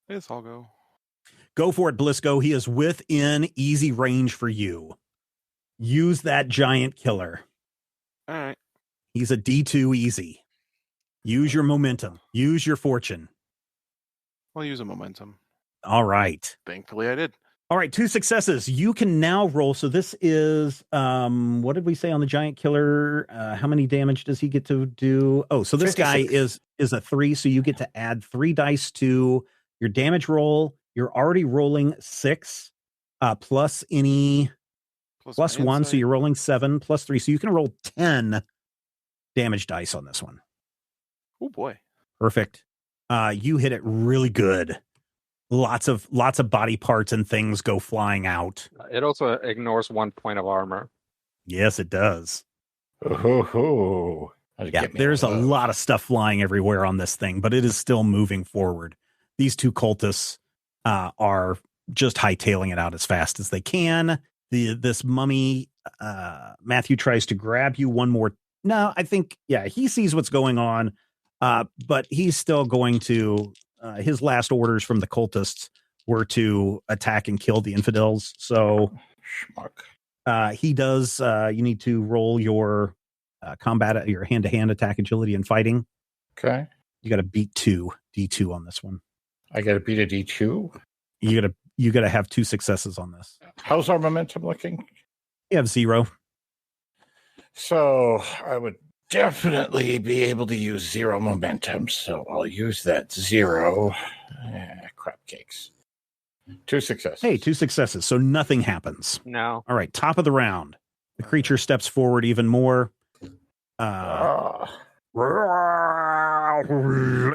Yes, I'll go. Go for it, Blisco. He is within easy range for you. Use that giant killer. All right. He's a D2 easy. Use your momentum. Use your fortune. I'll use a momentum. All right. Thankfully, I did. All right, 2 successes. You can now roll. So this is, what did we say on the giant killer? How many damage does he get to do? Oh, so this 56. guy is a 3. So you get to add 3 dice to your damage roll. You're already rolling 6, plus any plus 1. So you're rolling 7 plus 3. So you can roll 10 damage dice on this one. Oh boy. Perfect. You hit it really good. Lots of body parts and things go flying out. It also ignores 1 point of armor. Yes, it does. Oh, yeah, there's a lot of stuff flying everywhere on this thing, but it is still moving forward. These 2 cultists are just hightailing it out as fast as they can. This mummy, Matthew tries to grab you one more. No, I think, yeah, he sees what's going on, but he's still going to. His last orders from the cultists were to attack and kill the infidels. So he does. You need to roll your combat, your hand-to-hand attack, agility, and fighting. Okay. You got to beat D2 on this one. I got to beat a D2. You got to have 2 successes on this. How's our momentum looking? You have 0. So I would definitely be able to use 0 momentum, so I'll use that 0. Crap cakes. 2 successes. Hey, 2 successes. So nothing happens. No. All right, top of the round. The creature steps forward even more.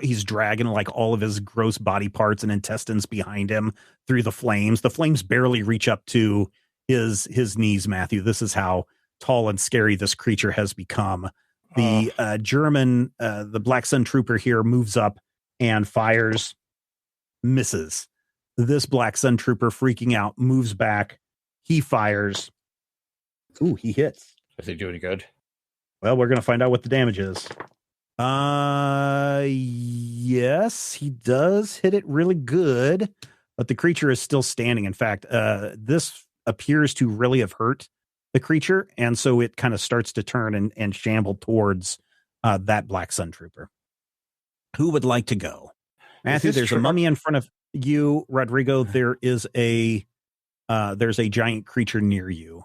He's dragging like all of his gross body parts and intestines behind him through the flames. The flames barely reach up to his knees, Matthew. This is how tall and scary this creature has become. The German, the Black Sun Trooper here moves up and fires, misses. This Black Sun Trooper freaking out, moves back. He fires. Ooh, he hits. Does he do any good? Well, we're going to find out what the damage is. Yes, he does hit it really good, but the creature is still standing. In fact, this appears to really have hurt the creature, and so it kind of starts to turn and shamble towards that Black Sun Trooper. Who would like to go? Matthew, there's a mummy in front of you. Rodrigo, there's a giant creature near you.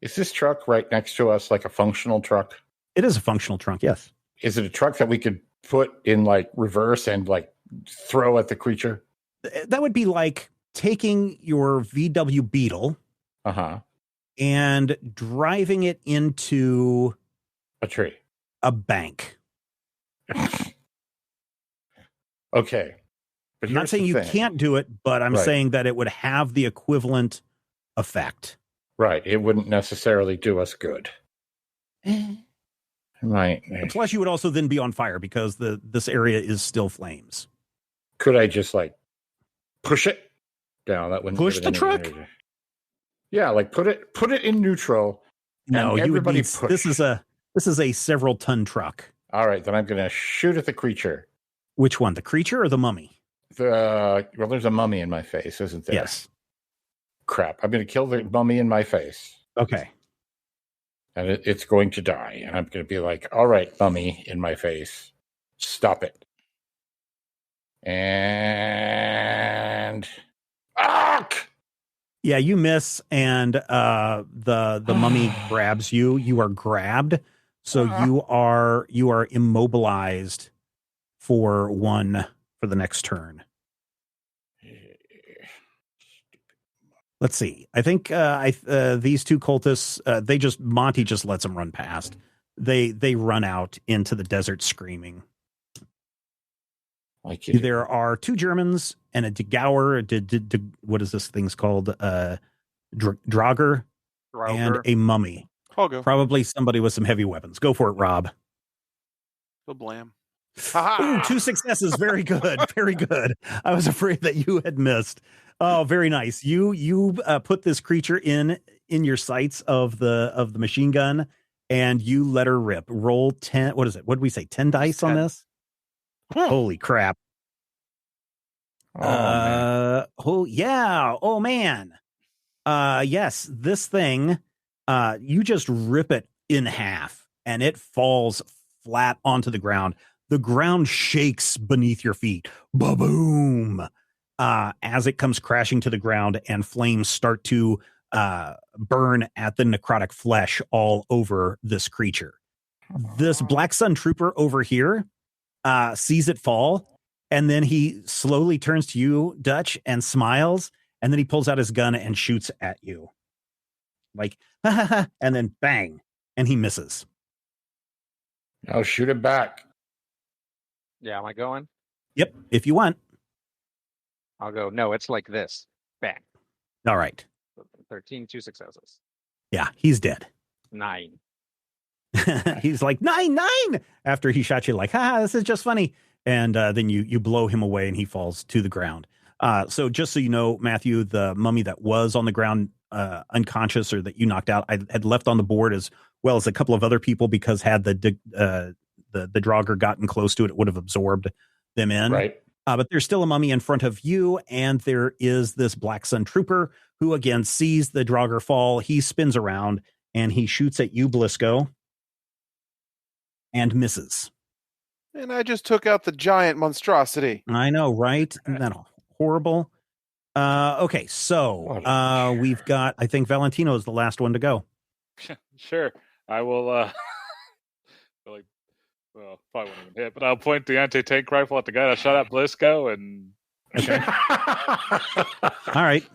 Is this truck right next to us like a functional truck? It is a functional trunk, yes. Is it a truck that we could put in like reverse and like throw at the creature? That would be like taking your VW Beetle and driving it into a tree, a bank. Okay. But I'm not saying you can't do it, but I'm saying that it would have the equivalent effect. Right. It wouldn't necessarily do us good. Right. Plus, you would also then be on fire because this area is still flames. Could I just like push it down? That wouldn't push the truck. Energy. Yeah, like put it in neutral. No, you would need. This is a several ton truck. All right, then I'm going to shoot at the creature. Which one, the creature or the mummy? Well, there's a mummy in my face, isn't there? Yes. Crap! I'm going to kill the mummy in my face. Okay. And it's going to die. And I'm going to be like, all right, mummy in my face, stop it. And yeah, you miss, and the mummy grabs you. You are grabbed, so you are immobilized for the next turn. Let's see. I think these 2 cultists, Monty just lets them run past. They run out into the desert screaming. There are 2 Germans and a Degauer. What is this thing's called? Draugr and a mummy. I'll go. Probably somebody with some heavy weapons. Go for it, Rob. The blam. Ooh, 2 successes. Very good. Very good. I was afraid that you had missed. Oh, very nice. You put this creature in your sights of the machine gun, and you let her rip. Roll 10. What is it? What did we say? 10 dice 10. On this? Holy crap. Oh yeah. Oh man. Yes, this thing, you just rip it in half and it falls flat onto the ground. The ground shakes beneath your feet. Ba-boom. As it comes crashing to the ground and flames start to burn at the necrotic flesh all over this creature. This Black Sun Trooper over here sees it fall, and then he slowly turns to you, Dutch, and smiles, and then he pulls out his gun and shoots at you. Like, ha ha ha, and then bang, and he misses. I'll shoot it back. Yeah, am I going? Yep, if you want. I'll go. No, it's like this. Bang. All right. 13, 2 successes. Yeah, he's dead. 9. He's like, 9. After he shot you, like, this is just funny. And then you blow him away and he falls to the ground. So just so you know, Matthew, the mummy that was on the ground unconscious or that you knocked out, I had left on the board as well as a couple of other people because had the Draugr gotten close to it, it would have absorbed them in. Right. But there's still a mummy in front of you, and there is this Black Sun Trooper who, again, sees the Draugr fall. He spins around, and he shoots at you, Blisco, and misses. And I just took out the giant monstrosity. I know, right? Isn't that horrible? Okay, so we've got, I think Valentino is the last one to go. Sure. I will like Well, probably won't even hit, but I'll point the anti-tank rifle at the guy that shot at Blisco and Okay. All right.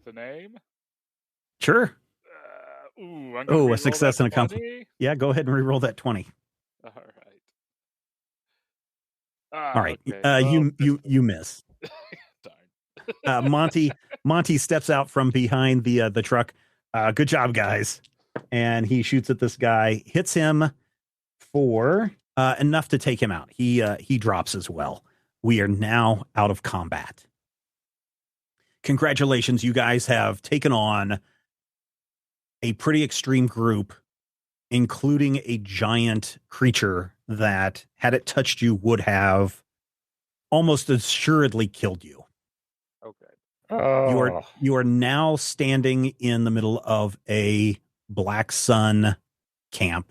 with the name. Sure. I'm gonna Oh, a re-roll success that and a compliment. 20. Yeah, go ahead and re-roll that 20. All right. All right. Okay. You miss. Darn. Monty steps out from behind the truck. Good job, guys. And he shoots at this guy, hits him for enough to take him out. He drops as well. We are now out of combat. Congratulations, you guys have taken on a pretty extreme group, including a giant creature that, had it touched you, would have almost assuredly killed you. Okay. Oh. You are now standing in the middle of a black sun camp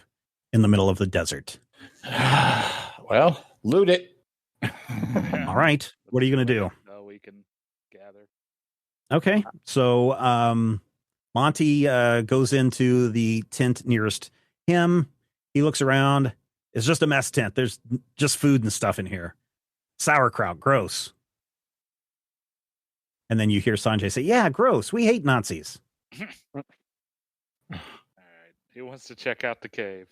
in the middle of the desert. Well, loot it. All right. What are you going to do? We can gather. Okay. So Monty goes into the tent nearest him. He looks around. It's just a mess tent. There's just food and stuff in here. Sauerkraut. Gross. And then you hear Sanjay say, yeah, gross. We hate Nazis. All right. He wants to check out the cave.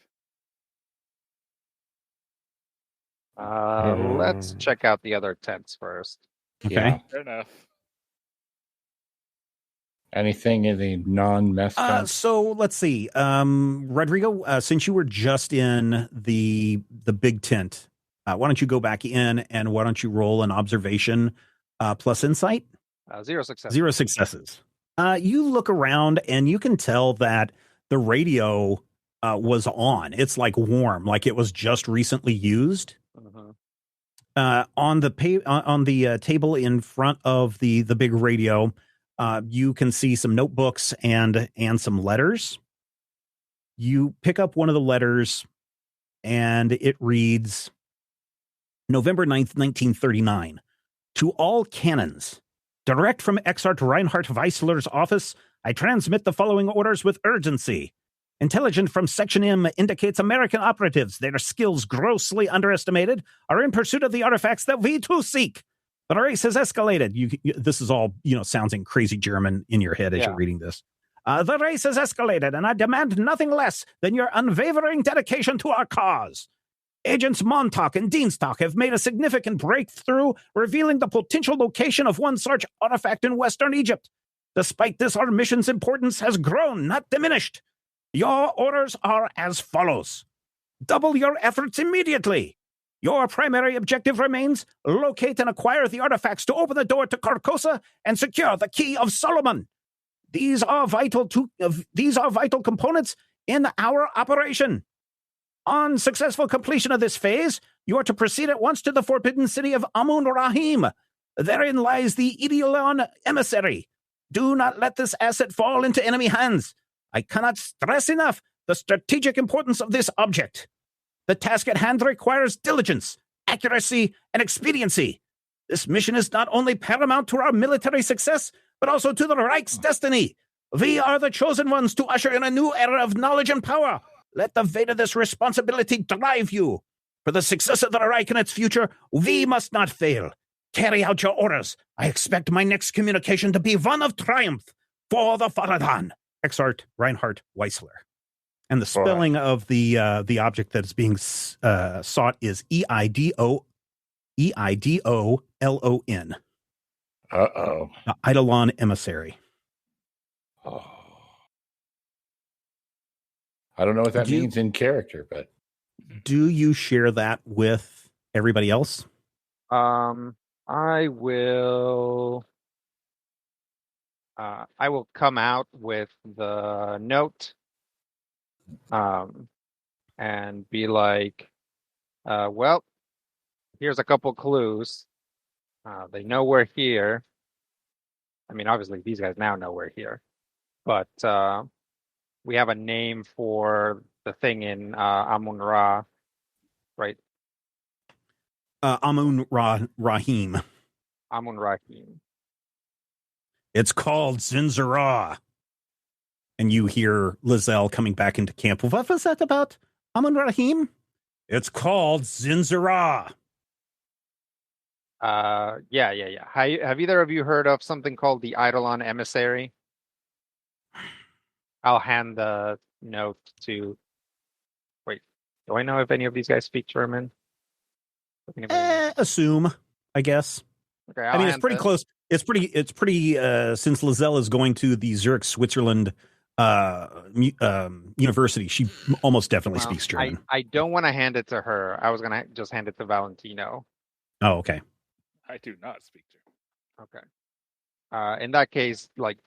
Let's check out the other tents first. Okay. Yeah. Fair enough. Anything in the non-mess tent? So let's see. Rodrigo, since you were just in the big tent, why don't you go back in and why don't you roll an observation plus insight? 0 success. 0 successes. You look around and you can tell that the radio was on. It's like warm, like it was just recently used. On the table in front of the big radio, you can see some notebooks and some letters. You pick up one of the letters and it reads, November 9th, 1939. To all cannons, direct from Exart Reinhardt Weissler's office, I transmit the following orders with urgency. Intelligence from Section M indicates American operatives, their skills grossly underestimated, are in pursuit of the artifacts that we too seek. The race has escalated. This is all, sounding crazy German in your head as you're reading this. The race has escalated, and I demand nothing less than your unwavering dedication to our cause. Agents Montauk and Dienstock have made a significant breakthrough, revealing the potential location of one such artifact in Western Egypt. Despite this, our mission's importance has grown, not diminished. Your orders are as follows. Double your efforts immediately. Your primary objective remains locate and acquire the artifacts to open the door to Carcosa and secure the Key of Solomon. These are vital components in our operation. On successful completion of this phase, you are to proceed at once to the forbidden city of Amun Rahim. Therein lies the Ideolon emissary. Do not let this asset fall into enemy hands. I cannot stress enough the strategic importance of this object. The task at hand requires diligence, accuracy, and expediency. This mission is not only paramount to our military success, but also to the Reich's destiny. We are the chosen ones to usher in a new era of knowledge and power. Let the weight of this responsibility drive you. For the success of the Reich and its future, we must not fail. Carry out your orders. I expect my next communication to be one of triumph for the Faradan. Exart Reinhardt Weissler. And the spelling of the object that is being sought is EIDOLON. Uh-oh. Eidolon emissary. Oh. I don't know what that means in character, but do you share that with everybody else? I will come out with the note and be like, well, here's a couple clues. They know we're here. I mean, obviously, these guys now know we're here. But we have a name for the thing in Amun-Ra, right? Amun-Rahim. Amun-Rahim. It's called Zinzara. And you hear Lizelle coming back into camp. What was that about? Amun-Rahim? It's called Zinzara. Yeah. Have either of you heard of something called the Eidolon Emissary? I'll hand the note to. Wait, do I know if any of these guys speak German? Assume, I guess. Okay, I mean, it's pretty close. It's pretty. Since Lizelle is going to the Zurich, Switzerland university, she almost definitely speaks German. I don't want to hand it to her. I was gonna just hand it to Valentino. Oh, okay. I do not speak German. Okay. In that case, like,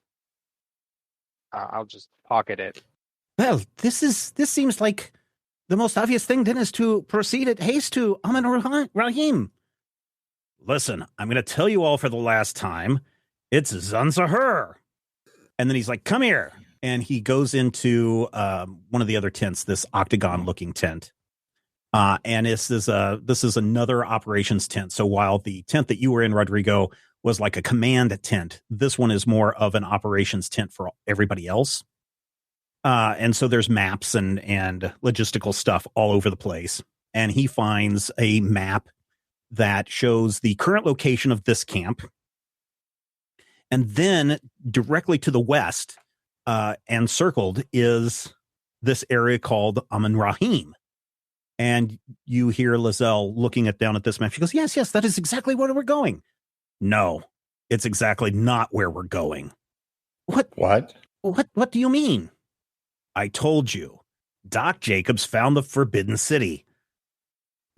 I'll just pocket it. Well, this seems like the most obvious thing then is to proceed at haste to Amin Rahim. Listen, I'm going to tell you all for the last time. It's Zanzahur. And then he's like, come here. And he goes into one of the other tents, this octagon-looking tent. And this is another operations tent. So while the tent that you were in, Rodrigo, was like a command tent, this one is more of an operations tent for everybody else. And so there's maps and logistical stuff all over the place. And he finds a map that shows the current location of this camp. And then directly to the west and circled is this area called Amin Rahim. And you hear Lizelle looking down at this map. She goes, yes, that is exactly where we're going. No, it's exactly not where we're going. What do you mean? I told you. Doc Jacobs found the Forbidden City.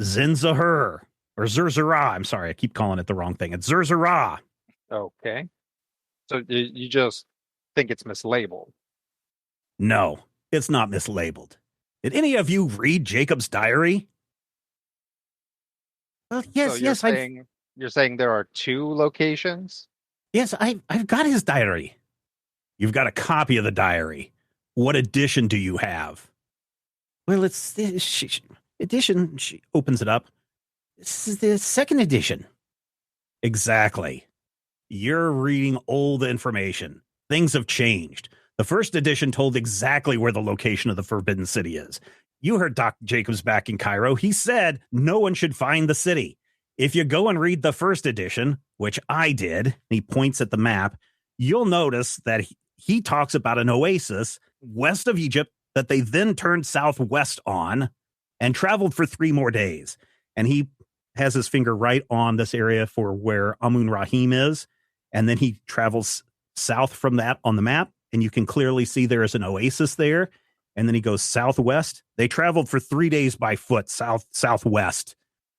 Zinzahur. Or Zerzara. I'm sorry, I keep calling it the wrong thing. It's Zerzara. Okay. So you just think it's mislabeled? No, it's not mislabeled. Did any of you read Jacob's diary? Well, yes, so you're saying there are two locations? Yes, I've got his diary. You've got a copy of the diary. What edition do you have? Well, it's the edition. She opens it up. This is the second edition. Exactly. You're reading old information. Things have changed. The first edition told exactly where the location of the Forbidden City is. You heard Doc Jacobs back in Cairo. He said no one should find the city. If you go and read the first edition, which I did, and he points at the map, you'll notice that he talks about an oasis west of Egypt that they then turned southwest on and traveled for 3 more days. And he has his finger right on this area for where Amun Rahim is. And then he travels south from that on the map. And you can clearly see there is an oasis there. And then he goes southwest. They traveled for 3 days by foot, southwest,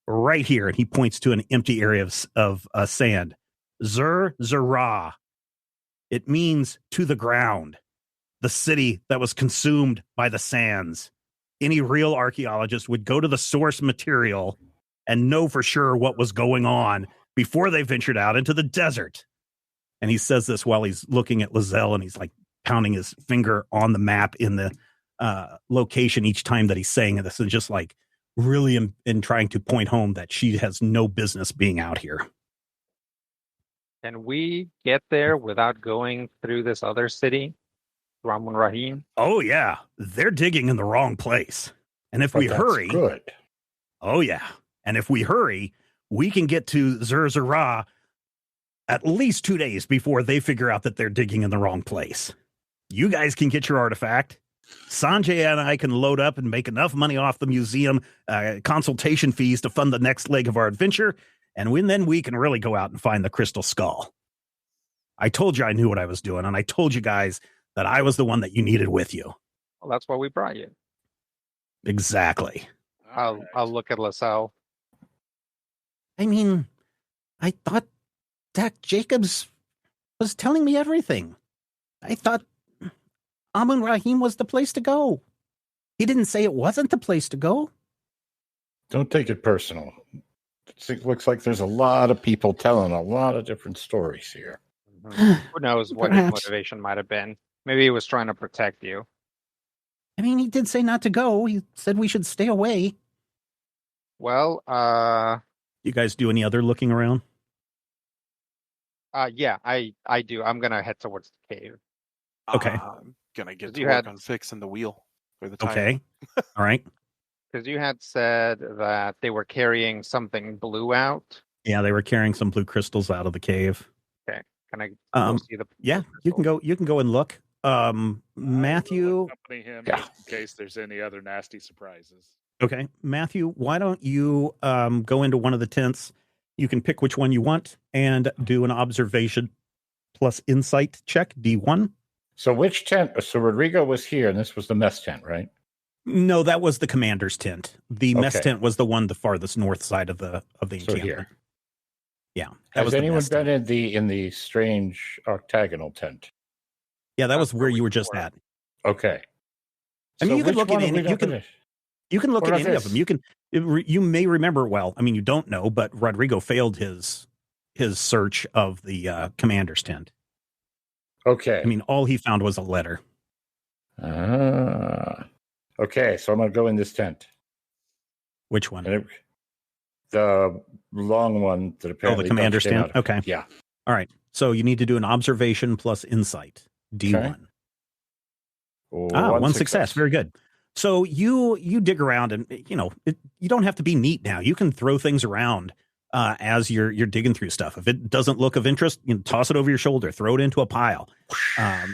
right here. And he points to an empty area of sand. Zara. It means to the ground. The city that was consumed by the sands. Any real archaeologist would go to the source material and know for sure what was going on before they ventured out into the desert. And he says this while he's looking at Lizelle, and he's like pounding his finger on the map in the location each time that he's saying this, and just like really in trying to point home that she has no business being out here. Can we get there without going through this other city, Ramun Rahim? Oh, yeah. They're digging in the wrong place. And if we hurry... Good. Oh, yeah. And if we hurry, we can get to Zerzara at least 2 days before they figure out that they're digging in the wrong place. You guys can get your artifact. Sanjay and I can load up and make enough money off the museum consultation fees to fund the next leg of our adventure. And then we can really go out and find the crystal skull. I told you I knew what I was doing, and I told you guys that I was the one that you needed with you. Well, that's why we brought you. Exactly. I'll look at LaSalle. I mean, I thought Doc Jacobs was telling me everything. I thought Amun Rahim was the place to go. He didn't say it wasn't the place to go. Don't take it personal. It looks like there's a lot of people telling a lot of different stories here. Mm-hmm. Who knows what his motivation might have been? Maybe he was trying to protect you. I mean, he did say not to go. He said we should stay away. Well, you guys do any other looking around? Yeah, I do. I'm gonna head towards the cave. Okay. I'm gonna get to work on fixing the wheel or the tire. Okay. All right. Because you had said that they were carrying something blue out. Yeah, they were carrying some blue crystals out of the cave. Okay. Can I go see the Yeah, blue you can crystals? go. You can go and look. I will Matthew. accompany him Yeah. just in case there's any other nasty surprises. Okay, Matthew. Why don't you go into one of the tents? You can pick which one you want and do an observation plus insight check, D1. So which tent? So Rodrigo was here, and this was the mess tent, right? No, that was the commander's tent. The mess Okay. tent was the one the farthest north side of the So encampment. here. Yeah, that was Has the anyone mess been tent. in the strange octagonal tent? Yeah, that That's was where where we you were just were. at. Okay. I mean, So you can which look at one have any. we not finished? You can look What at about any of this? them. You may remember. Well, I mean, you don't know, but Rodrigo failed his search of the commander's tent. Okay. I mean, all he found was a letter. Okay, so I'm going to go in this tent. Which one? And the long one that apparently the commander's Dutch came tent? out of. Okay. Yeah. All right. So you need to do an observation plus insight. D1. One success. Very good. So you dig around, and you don't have to be neat now. You can throw things around as you're digging through stuff. If it doesn't look of interest, toss it over your shoulder, throw it into a pile.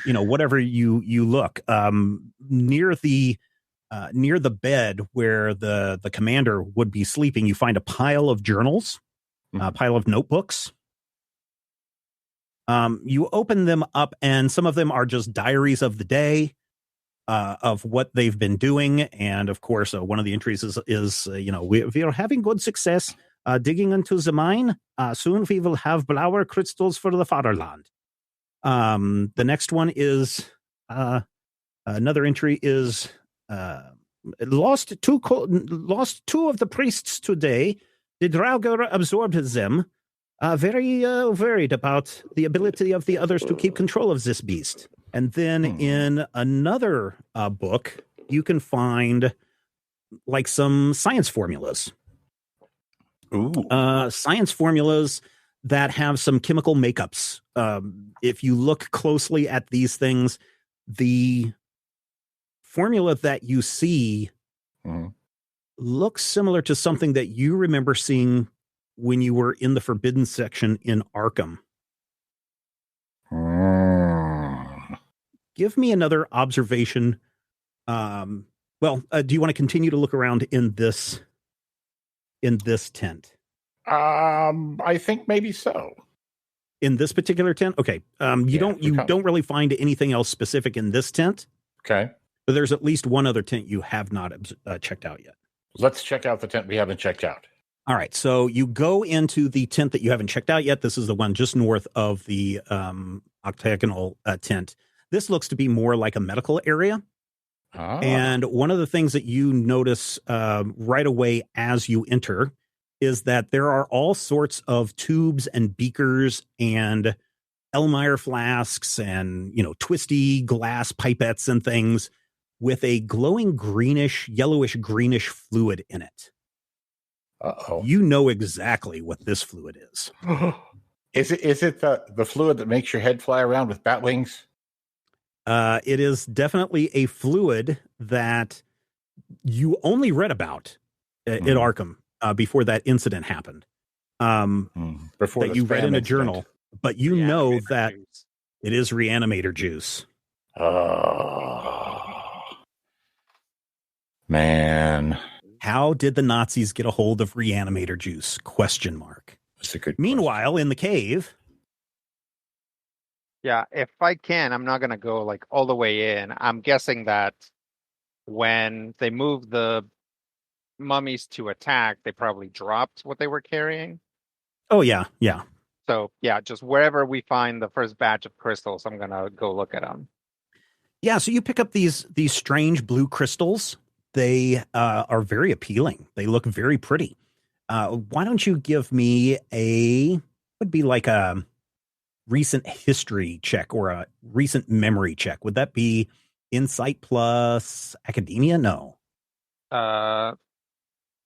Whatever you look near the bed where the commander would be sleeping. You find a pile of journals, a pile of notebooks. You open them up, and some of them are just diaries of the day. Of what they've been doing, and of course, one of the entries is we are having good success digging into the mine. Soon we will have flower crystals for the fatherland. The next one is another entry is lost two of the priests today. The Draugr absorbed them. Very worried about the ability of the others to keep control of this beast. And then in another book, you can find like some science formulas. Ooh. Science formulas that have some chemical makeups. If you look closely at these things, the formula that you see looks similar to something that you remember seeing when you were in the forbidden section in Arkham. Give me another observation. Do you want to continue to look around in this tent? I think maybe so. In this particular tent? Okay. You don't really find anything else specific in this tent. Okay. But there's at least one other tent you have not checked out yet. Let's check out the tent we haven't checked out. All right. So you go into the tent that you haven't checked out yet. This is the one just north of the octagonal tent. This looks to be more like a medical area. And one of the things that you notice right away as you enter is that there are all sorts of tubes and beakers and Elmeyer flasks and, twisty glass pipettes and things with a glowing yellowish greenish fluid in it. Uh-oh. You know exactly what this fluid is. Is it the fluid that makes your head fly around with bat wings? It is definitely a fluid that you only read about at Arkham before that incident happened. Before that you read in a journal, but you know that juice. it is reanimator juice. Oh, man. How did the Nazis get a hold of reanimator juice? Question mark. That's a good Meanwhile, in the cave. Yeah, if I can, I'm not going to go like all the way in. I'm guessing that when they moved the mummies to attack, they probably dropped what they were carrying. Oh, yeah. Yeah. So, yeah, just wherever we find the first batch of crystals, I'm going to go look at them. Yeah, so you pick up these strange blue crystals. They are very appealing. They look very pretty. Why don't you give me would be like a recent history check or a recent memory check? Would that be insight plus academia? No.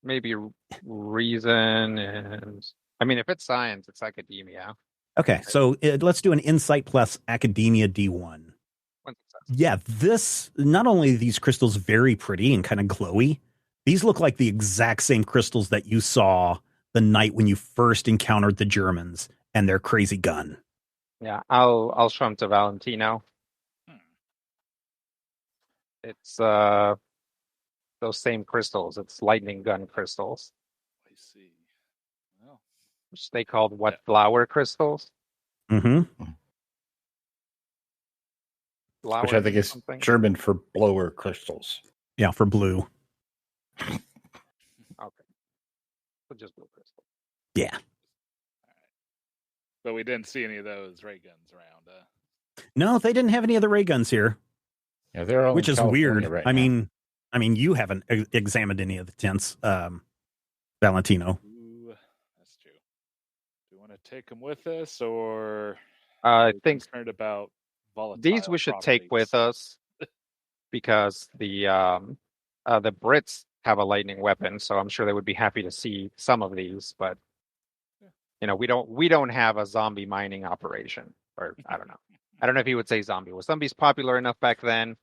Maybe reason and if it's science, it's academia. Okay, so let's do an insight plus academia D1. One success. Yeah, not only are these crystals very pretty and kind of glowy, These look like the exact same crystals that you saw the night when you first encountered the Germans and their crazy gun. Yeah, I'll show them to Valentino. It's those same crystals. It's lightning gun crystals, I see. Well, which they called what flower crystals? Mm-hmm. Flower Which I think is something? German for blower crystals. Yeah, for blue. Okay. So just blue crystal. Yeah. but we didn't see any of those ray guns around. No, they didn't have any of the ray guns here, Yeah, they're all which in is California weird. right I now. mean, you haven't examined any of the tents, Valentino. Ooh, that's true. Do we want to take them with us, or I are we think concerned about volatile these we should take with properties? us because the Brits have a lightning weapon, so I'm sure they would be happy to see some of these. But we don't have a zombie mining operation, or I don't know. I don't know if he would say zombie. Was zombies popular enough back then?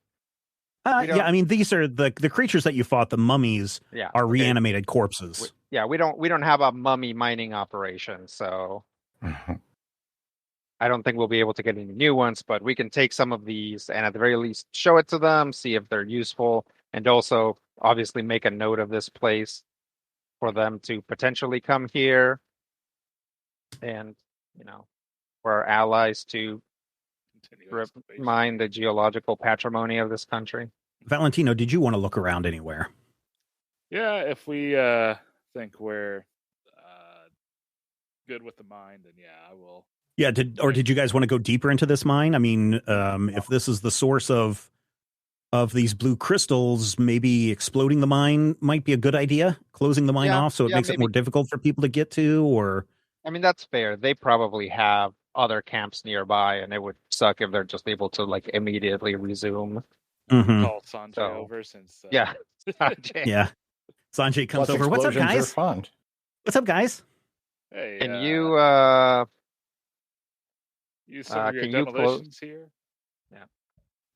Yeah, I mean, these are the creatures that you fought. The mummies are reanimated corpses. We don't have a mummy mining operation, so I don't think we'll be able to get any new ones. But we can take some of these and at the very least show it to them, see if they're useful, and also obviously make a note of this place for them to potentially come here, and for our allies to mine the geological patrimony of this country. Valentino, did you want to look around anywhere? Yeah, if we think we're good with the mine, then yeah, I will. Yeah, did you guys want to go deeper into this mine? I mean, if this is the source of these blue crystals, maybe exploding the mine might be a good idea. Closing the mine off so it makes it more difficult for people to get to, or I mean, that's fair. They probably have other camps nearby, and it would suck if they're just able to immediately resume. Call Sanjay over since yeah, Sanjay. Yeah, Sanjay comes Plus over. What's up, explosions guys? are fun. What's up, guys? Hey, can you use some of your can you demolitions here? Yeah.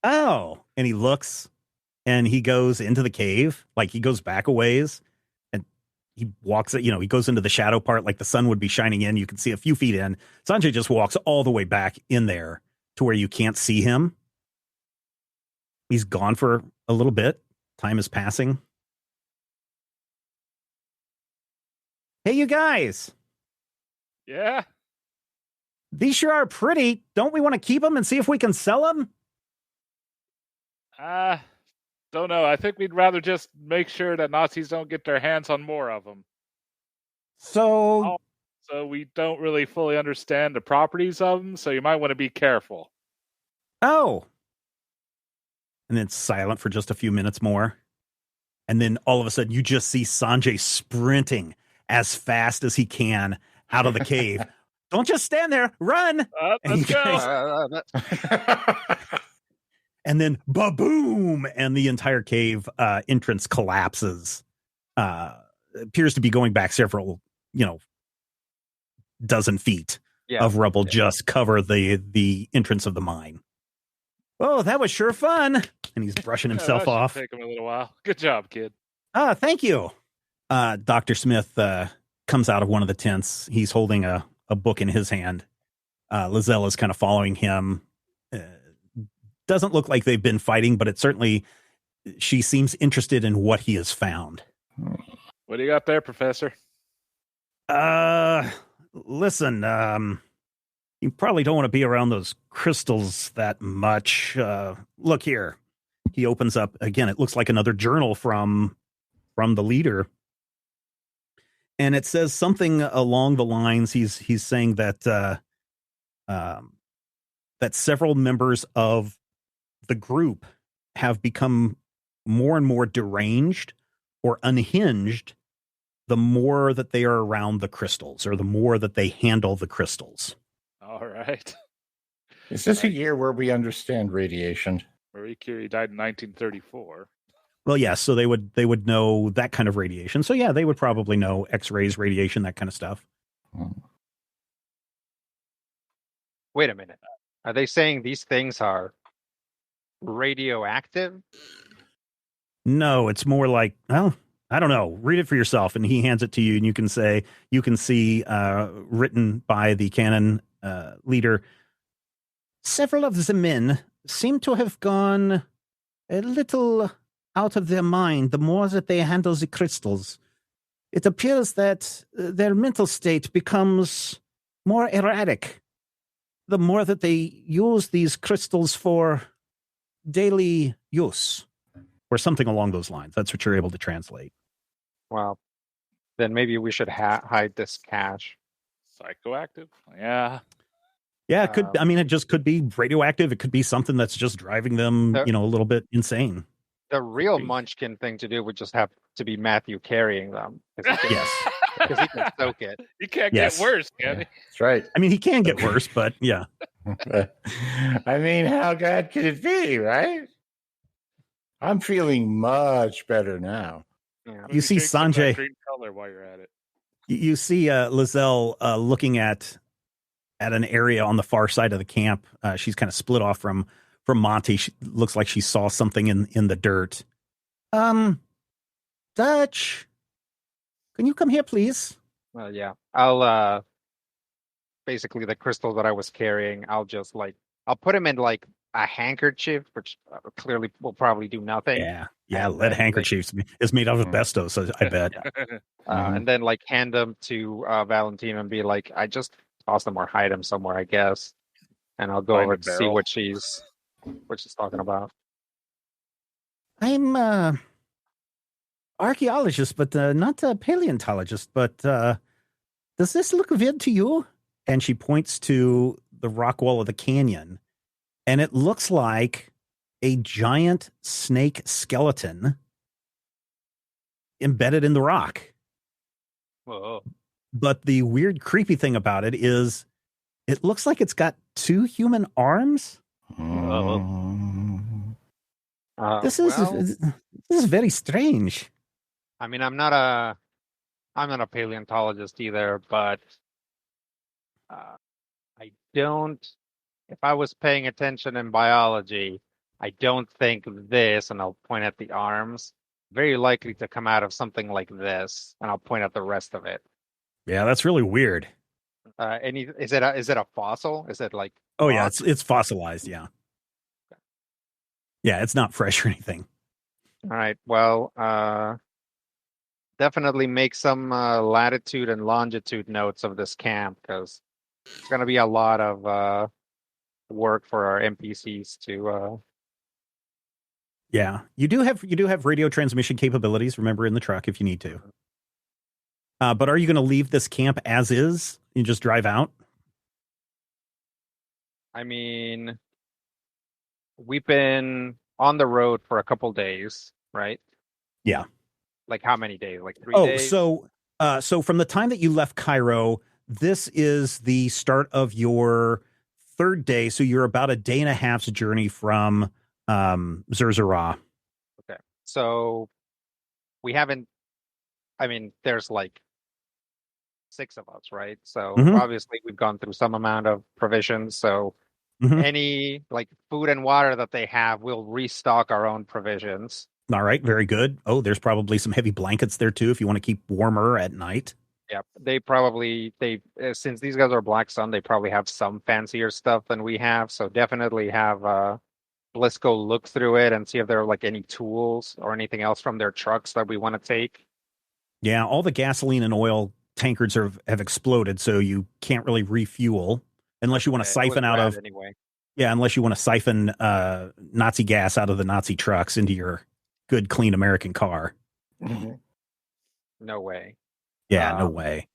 Oh, and he looks, and he goes into the cave. Like he goes back a ways, and he walks. He goes into the shadow part, like the sun would be shining in. You can see a few feet in. Sanjay just walks all the way back in there to where you can't see him. He's gone for a little bit. Time is passing. Hey, you guys. Yeah. These sure are pretty. Don't we want to keep them and see if we can sell them? Don't know. I think we'd rather just make sure that Nazis don't get their hands on more of them. So we don't really fully understand the properties of them, so you might want to be careful. Oh. And then it's silent for just a few minutes more. And then all of a sudden you just see Sanjay sprinting as fast as he can out of the cave. Don't just stand there, run. Let's go. And then ba-boom, and the entire cave entrance collapses. Appears to be going back several, dozen feet of rubble just cover the entrance of the mine. Oh, that was sure fun. And he's brushing himself off. Take him a little while. Good job, kid. Thank you. Dr. Smith comes out of one of the tents. He's holding a book in his hand. Lizelle is kind of following him. Doesn't look like they've been fighting, but she seems interested in what he has found. What do you got there, Professor? Listen, you probably don't want to be around those crystals that much. Look here. He opens up again. It looks like another journal from the leader. And it says something along the lines. He's saying that that several members of the group have become more and more deranged or unhinged the more that they are around the crystals, or the more that they handle the crystals. All right. Is this a year where we understand radiation? Marie Curie died in 1934. Well, yes, so they would know that kind of radiation. So yeah, they would probably know X-rays, radiation, that kind of stuff. Wait a minute. Are they saying these things are radioactive? No, it's more like, well, I don't know. Read it for yourself. And he hands it to you, and you can see written by the cannon leader, several of the men seem to have gone a little out of their mind the more that they handle the crystals. It appears that their mental state becomes more erratic the more that they use these crystals for daily use, or something along those lines. That's what you're able to translate. Well, then maybe we should hide this cache. Psychoactive? Yeah. Yeah, it could. I mean, it just could be radioactive. It could be something that's just driving them, a little bit insane. The real Munchkin thing to do would just have to be Matthew carrying them. Yes. Because he can soak it. You can't get worse, can he? That's right. I mean, he can get worse, but yeah. I mean, how bad could it be, right? I'm feeling much better now. Yeah. You see Sanjay. Green color while you're at it. You see Lizelle looking at an area on the far side of the camp. She's kind of split off from Monty. She looks like she saw something in the dirt. Dutch, can you come here, please? Well, yeah. I'll basically the crystal that I was carrying, I'll put him in like a handkerchief, which clearly will probably do nothing. Yeah. Lead handkerchiefs is made out of asbestos, so I bet. And then like hand them to Valentine and be like, I just toss them or hide them somewhere, I guess. And I'll go over to see what she's talking about. I'm archaeologist, but not a paleontologist. But does this look weird to you? And she points to the rock wall of the canyon, and it looks like a giant snake skeleton embedded in the rock. Whoa. But the weird, creepy thing about it is it looks like it's got 2 human arms. This is very strange. I mean, I'm not a paleontologist either, but I don't. If I was paying attention in biology, I don't think this, and I'll point at the arms, very likely to come out of something like this, and I'll point at the rest of it. Yeah, that's really weird. Is it a fossil? Is it like? Oh yeah, it's fossilized. Yeah. Yeah, it's not fresh or anything. All right. Well, definitely make some latitude and longitude notes of this camp, because it's going to be a lot of work for our NPCs to. Yeah, you do have radio transmission capabilities. Remember, in the truck if you need to. But are you going to leave this camp as is and just drive out? I mean, we've been on the road for a couple days, right? Yeah. Like how many days? Like 3 days? So from the time that you left Cairo, this is the start of your 3rd day. So you're about a day and a half's journey from Zerzura. Okay. So we haven't, I mean, there's like 6 of us, right? So obviously we've gone through some amount of provisions. So any like food and water that they have, we'll restock our own provisions. All right, very good. Oh, there's probably some heavy blankets there too if you want to keep warmer at night. Yeah, they since these guys are Black Sun, they probably have some fancier stuff than we have. So definitely have Blisco look through it and see if there are like any tools or anything else from their trucks that we want to take. Yeah, all the gasoline and oil tankards have exploded, so you can't really refuel unless you want to siphon out of. Anyway. Yeah, unless you want to siphon Nazi gas out of the Nazi trucks into your good, clean American car. No way. Yeah, no way.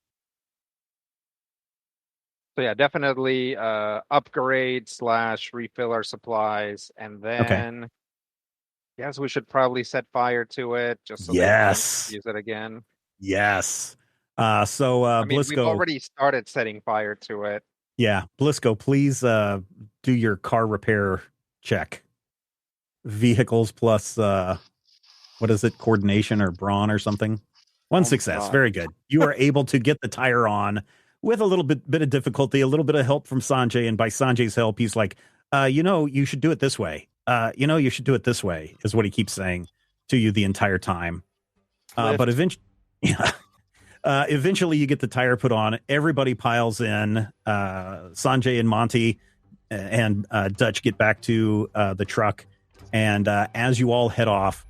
So yeah, definitely upgrade / refill our supplies, and then yes, we should probably set fire to it just so they can use it again. Yes. I mean, Blisco, we've already started setting fire to it. Yeah, Blisco, please do your car repair check. Vehicles plus what is it, coordination or brawn or something? 1 success. Very good. You are able to get the tire on with a little bit of difficulty, a little bit of help from Sanjay, and by Sanjay's help, he's like, you should do it this way. You should do it this way, is what he keeps saying to you the entire time. But eventually, eventually you get the tire put on. Everybody piles in. Sanjay and Monty and Dutch get back to the truck. And as you all head off,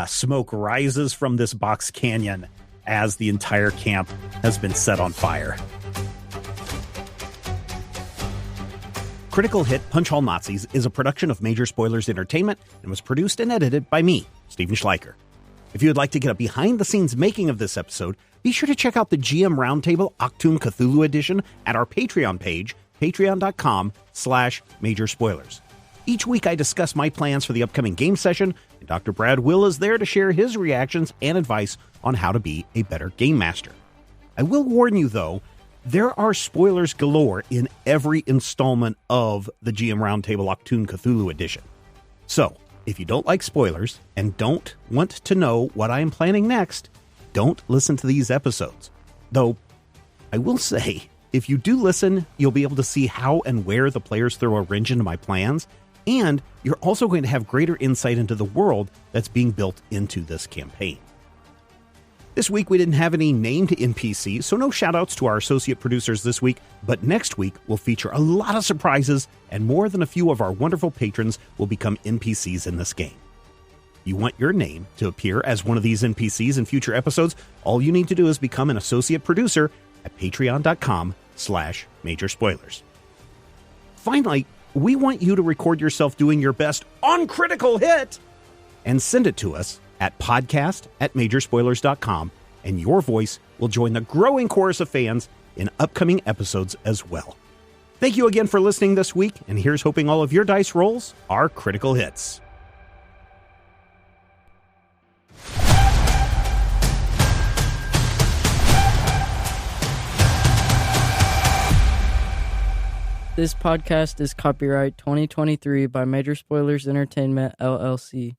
smoke rises from this box canyon as the entire camp has been set on fire. Critical Hit Punch All Nazis is a production of Major Spoilers Entertainment and was produced and edited by me, Stephen Schleicher. If you would like to get a behind-the-scenes making of this episode, be sure to check out the GM Roundtable Octoon Cthulhu Edition at our Patreon page, patreon.com/Major Spoilers. Each week I discuss my plans for the upcoming game session, and Dr. Brad Will is there to share his reactions and advice on how to be a better game master. I will warn you, though, there are spoilers galore in every installment of the GM Roundtable Octoon Cthulhu Edition. So, if you don't like spoilers and don't want to know what I am planning next, don't listen to these episodes. Though, I will say, if you do listen, you'll be able to see how and where the players throw a wrench into my plans, and you're also going to have greater insight into the world that's being built into this campaign. This week we didn't have any named NPCs, so no shoutouts to our associate producers this week, but next week we'll feature a lot of surprises, and more than a few of our wonderful patrons will become NPCs in this game. You want your name to appear as one of these NPCs in future episodes? All you need to do is become an associate producer at patreon.com/Major Spoilers. Finally, we want you to record yourself doing your best on Critical Hit and send it to us at podcast@majorspoilers.com, and your voice will join the growing chorus of fans in upcoming episodes as well. Thank you again for listening this week, and here's hoping all of your dice rolls are critical hits. This podcast is copyright 2023 by Major Spoilers Entertainment, LLC.